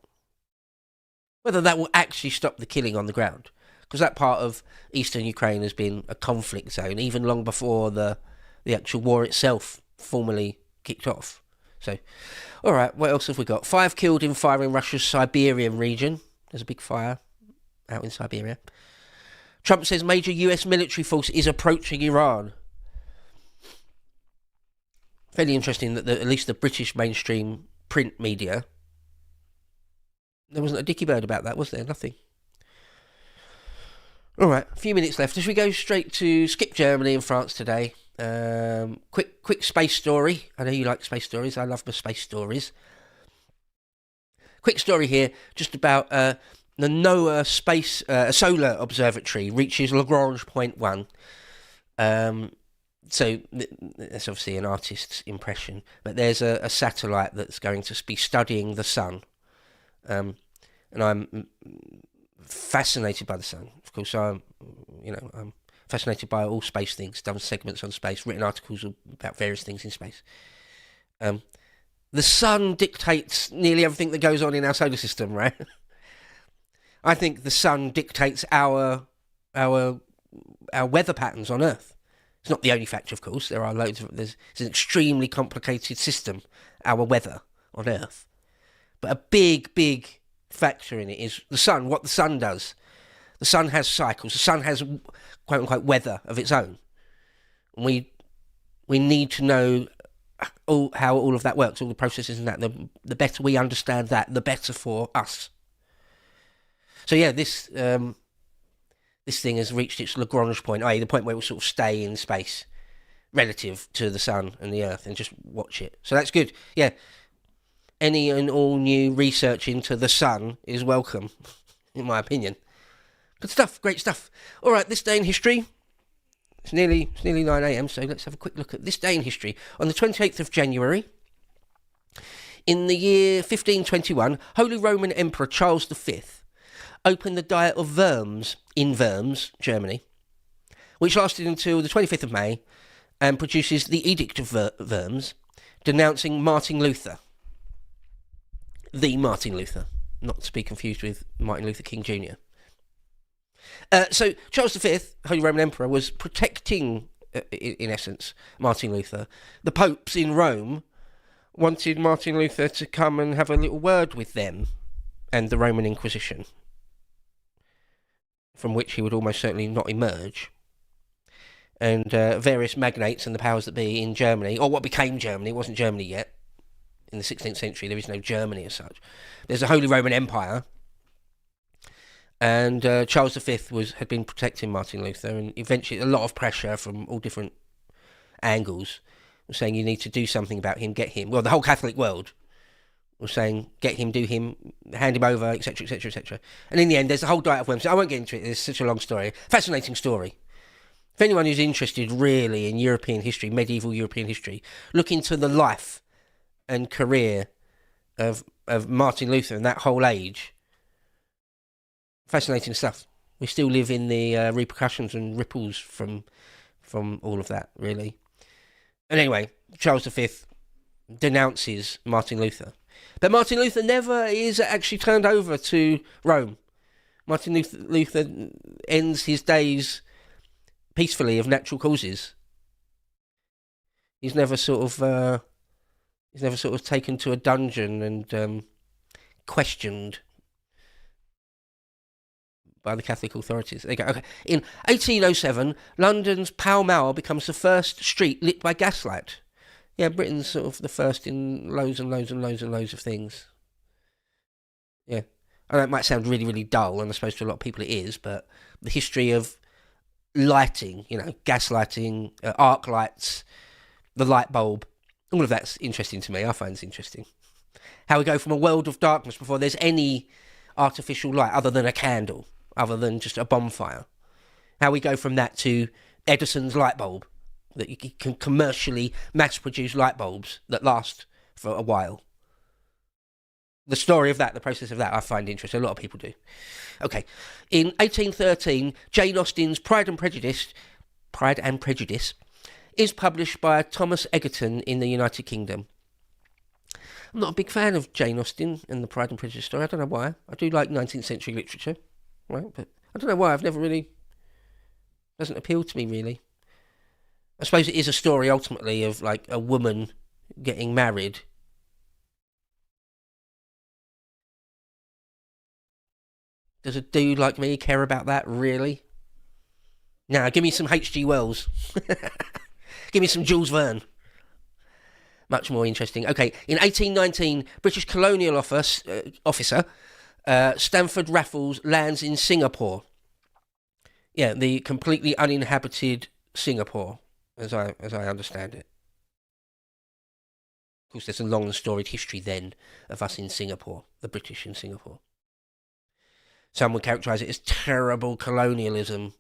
Whether that will actually stop the killing on the ground. Because that part of eastern Ukraine has been a conflict zone, even long before the actual war itself formally kicked off. So, all right, what else have we got? 5 killed in fire in Russia's Siberian region. There's a big fire out in Siberia. Trump says major US military force is approaching Iran. Fairly interesting that at least the British mainstream print media, there wasn't a dicky bird about that, was there? Nothing. All right, a few minutes left. As we go straight to skip Germany and France today. Quick space story. I know you like space stories. I love my space stories. Quick story here, just about the NOAA space solar observatory reaches Lagrange point 1. So that's obviously an artist's impression, but there's a satellite that's going to be studying the sun, and I'm fascinated by the sun. Of course, I'm fascinated by all space things. Done segments on space, written articles about various things in space. The sun dictates nearly everything that goes on in our solar system, right? I think the sun dictates our weather patterns on Earth. It's not the only factor, of course. There are loads of. It's an extremely complicated system, our weather on Earth. But a big factor in it is the sun. What the sun does. The sun has cycles. The sun has quote unquote weather of its own. We need to know how all of that works, all the processes and that. The better we understand that, the better for us. So yeah, this thing has reached its Lagrange point, i.e. the point where it will sort of stay in space relative to the sun and the Earth and just watch it. So that's good. Yeah, any and all new research into the sun is welcome, in my opinion. Good stuff, great stuff. All right, this day in history. It's nearly 9 a.m, so let's have a quick look at this day in history. On the 28th of January, in the year 1521, Holy Roman Emperor Charles V opened the Diet of Worms in Worms, Germany, which lasted until the 25th of May and produces the Edict of Worms, denouncing Martin Luther. The Martin Luther, not to be confused with Martin Luther King Jr. So Charles V, Holy Roman Emperor, was protecting, in essence, Martin Luther. The popes in Rome wanted Martin Luther to come and have a little word with them and the Roman Inquisition, from which he would almost certainly not emerge. And various magnates and the powers that be in Germany, or what became Germany, it wasn't Germany yet. In the 16th century, there is no Germany as such. There's a Holy Roman Empire, and Charles V had been protecting Martin Luther, and eventually a lot of pressure from all different angles was saying you need to do something about him, get him. Well, the whole Catholic world was saying get him, do him, hand him over, etc., etc., etc. And in the end, there's a whole Diet of Worms. I won't get into it. It's such a long story. Fascinating story. If anyone who's interested really in European history, medieval European history, look into the life and career of Martin Luther and that whole age. Fascinating stuff. We still live in the repercussions and ripples from from all of that, really. And anyway, Charles V denounces Martin Luther. But Martin Luther never is actually turned over to Rome. Martin Luther ends his days peacefully of natural causes. He's never sort of taken to a dungeon and questioned by the Catholic authorities. There you go. Okay. In 1807, London's Pall Mall becomes the first street lit by gaslight. Yeah, Britain's sort of the first in loads and loads and loads and loads of things. Yeah. I know it might sound really, really dull, and I suppose to a lot of people it is, but the history of lighting, gaslighting, arc lights, the light bulb, all of that's interesting to me. I find it's interesting. How we go from a world of darkness before there's any artificial light other than a candle, other than just a bonfire. How we go from that to Edison's light bulb, that you can commercially mass-produce light bulbs that last for a while. The story of that, the process of that, I find interesting. A lot of people do. Okay. In 1813, Jane Austen's Pride and Prejudice is published by Thomas Egerton in the United Kingdom. I'm not a big fan of Jane Austen and the Pride and Prejudice story. I don't know why. I do like 19th century literature, right? But I don't know why. I've never really... doesn't appeal to me, really. I suppose it is a story, ultimately, of, like, a woman getting married. Does a dude like me care about that, really? Now, give me some H.G. Wells. Give me some Jules Verne. Much more interesting. Okay, in 1819, British colonial officer Stamford Raffles lands in Singapore. Yeah, the completely uninhabited Singapore, as I understand it. Of course, there's a long and storied history then of us in Singapore, the British in Singapore. Some would characterise it as terrible colonialism,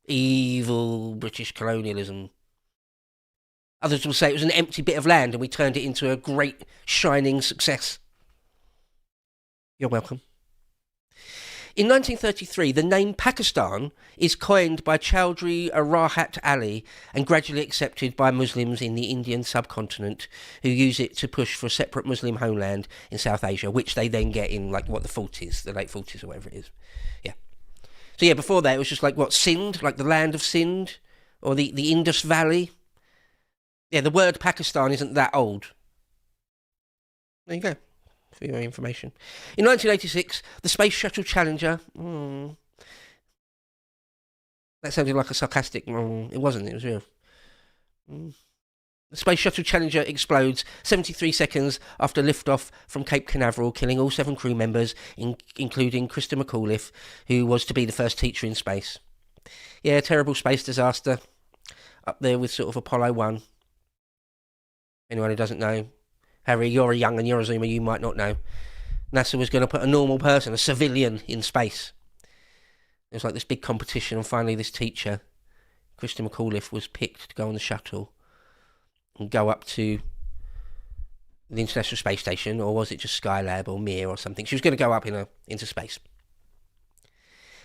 evil British colonialism. Others will say it was an empty bit of land and we turned it into a great, shining success. You're welcome. In 1933, the name Pakistan is coined by Chowdhury Rahat Ali and gradually accepted by Muslims in the Indian subcontinent who use it to push for a separate Muslim homeland in South Asia, which they then get in, like, the late 40s or whatever it is. Yeah. So, yeah, before that, it was just like, Sindh, like the land of Sindh, or the Indus Valley. Yeah, the word Pakistan isn't that old. There you go, for your information. In 1986, the Space Shuttle Challenger... That sounded like a sarcastic... It wasn't, it was real. The Space Shuttle Challenger explodes 73 seconds after liftoff from Cape Canaveral, killing all 7 crew members, including Krista McAuliffe, who was to be the first teacher in space. Yeah, terrible space disaster. Up there with sort of Apollo 1. Anyone who doesn't know, Harry, you're a young and you're a Zoomer, you might not know. NASA was going to put a normal person, a civilian, in space. It was like this big competition, and finally this teacher, Krista McAuliffe, was picked to go on the shuttle and go up to the International Space Station, or was it just Skylab or Mir or something? She was going to go up into space.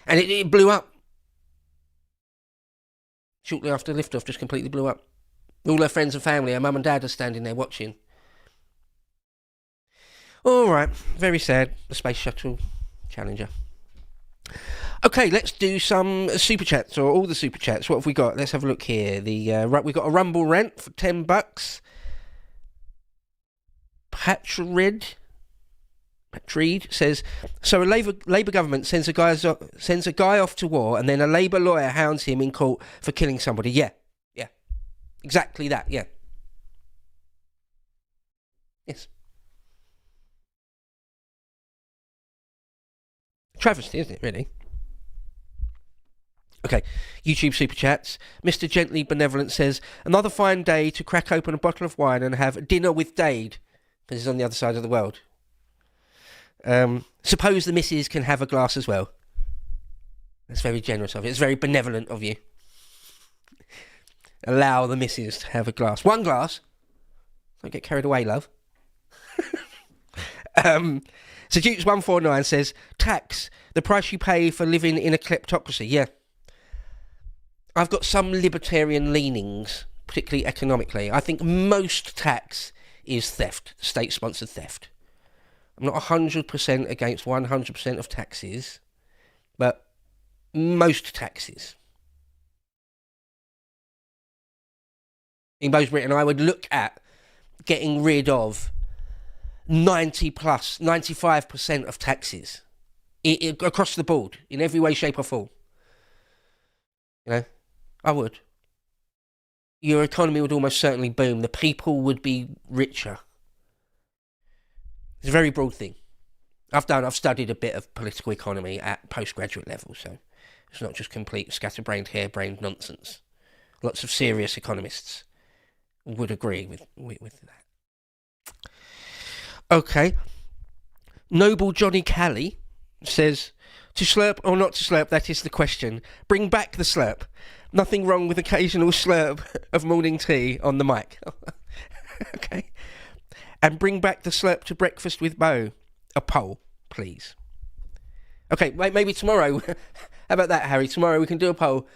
And it blew up. Shortly after liftoff, just completely blew up. All her friends and family, her mum and dad are standing there watching. All right, very sad. The Space Shuttle Challenger. Okay, let's do some super chats, or all the super chats. What have we got? Let's have a look here. We've got a Rumble rant for $10. Patreed says, so a Labour government sends a guy off to war, and then a Labour lawyer hounds him in court for killing somebody. Yeah. Exactly that, yeah. Yes. Travesty, isn't it, really? Okay, YouTube Super Chats. Mr. Gently Benevolent says, another fine day to crack open a bottle of wine and have dinner with Dade, because he's on the other side of the world. Suppose the missus can have a glass as well. That's very generous of you. It's very benevolent of you. Allow the missus to have a glass. One glass. Don't get carried away, love. So Dukes149 says, tax, the price you pay for living in a kleptocracy. Yeah. I've got some libertarian leanings, particularly economically. I think most tax is theft, state-sponsored theft. I'm not 100% against 100% of taxes, but most taxes. In Beau's Britain, I would look at getting rid of 95% of taxes across the board, in every way, shape or form. You know, I would. Your economy would almost certainly boom. The people would be richer. It's a very broad thing. I've studied a bit of political economy at postgraduate level, so it's not just complete scatterbrained, harebrained nonsense. Lots of serious economists would agree with that. Okay. Noble Johnny Calley says, to slurp or not to slurp, that is the question. Bring back the slurp. Nothing wrong with occasional slurp of morning tea on the mic. Okay. And bring back the slurp to breakfast with Beau. A poll, please. Okay, maybe tomorrow. How about that, Harry? Tomorrow we can do a poll.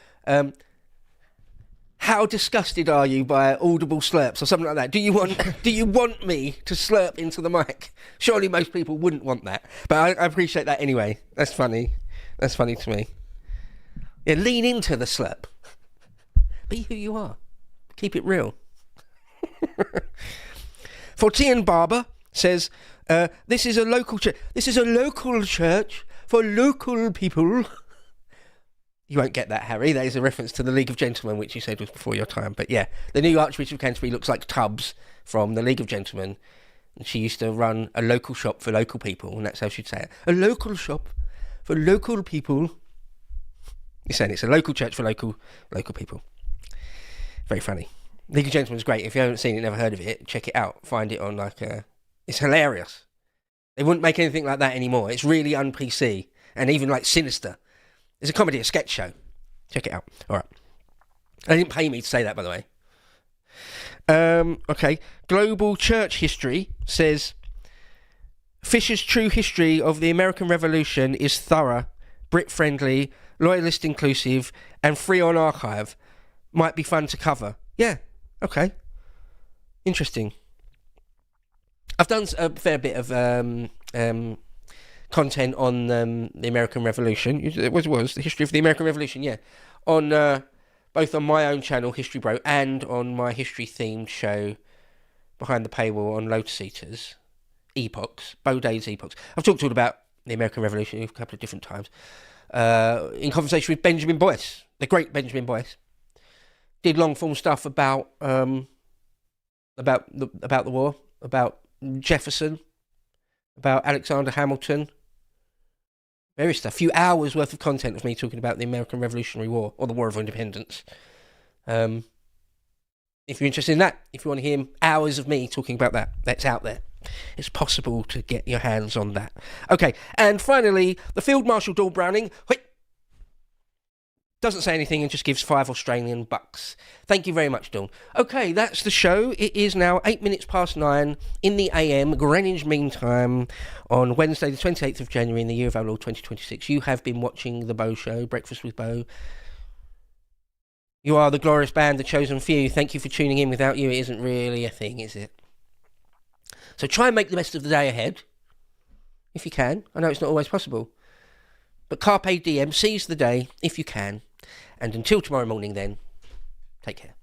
How disgusted are you by audible slurps or something like that? Do you want me to slurp into the mic? Surely most people wouldn't want that. But I appreciate that anyway. That's funny. That's funny to me. Yeah, lean into the slurp. Be who you are. Keep it real. Fortean Barber says, this is a local church. This is a local church for local people. You won't get that, Harry. That is a reference to the League of Gentlemen, which you said was before your time. But yeah, the new Archbishop of Canterbury looks like Tubbs from the League of Gentlemen. And she used to run a local shop for local people, and that's how she'd say it. A local shop for local people. You're saying it's a local church for local people. Very funny. League of Gentlemen is great. If you haven't seen it, never heard of it, check it out. Find it on it's hilarious. They wouldn't make anything like that anymore. It's really un-PC and even sinister. It's a comedy, a sketch show. Check it out. All right. They didn't pay me to say that, by the way. Okay. Global Church History says, Fisher's true history of the American Revolution is thorough, Brit-friendly, loyalist inclusive, and free on archive. Might be fun to cover. Yeah. Okay. Interesting. I've done a fair bit of content on the American Revolution. It was the history of the American Revolution, yeah. On both on my own channel, History Bro, and on my history-themed show Behind the Paywall on Lotus Eaters, Epochs, Beau Day's Epochs. I've talked all about the American Revolution a couple of different times. In conversation with Benjamin Boyce, the great Benjamin Boyce. Did long-form stuff about the war, about Jefferson, about Alexander Hamilton, various stuff. A few hours worth of content of me talking about the American Revolutionary War, or the War of Independence. If you're interested in that, if you want to hear hours of me talking about that, that's out there. It's possible to get your hands on that. Okay, and finally, the Field Marshal Dawn Browning doesn't say anything and just gives $5 Australian bucks. Thank you very much, Dawn. Okay, that's the show. It is now 8 minutes past 9 in the AM, Greenwich Mean Time, on Wednesday, the 28th of January in the year of our Lord 2026. You have been watching The Beau Show, Breakfast with Beau. You are the glorious band, the chosen few. Thank you for tuning in. Without you, it isn't really a thing, is it? So try and make the best of the day ahead, if you can. I know it's not always possible. But carpe diem, seize the day, if you can. And until tomorrow morning then, take care.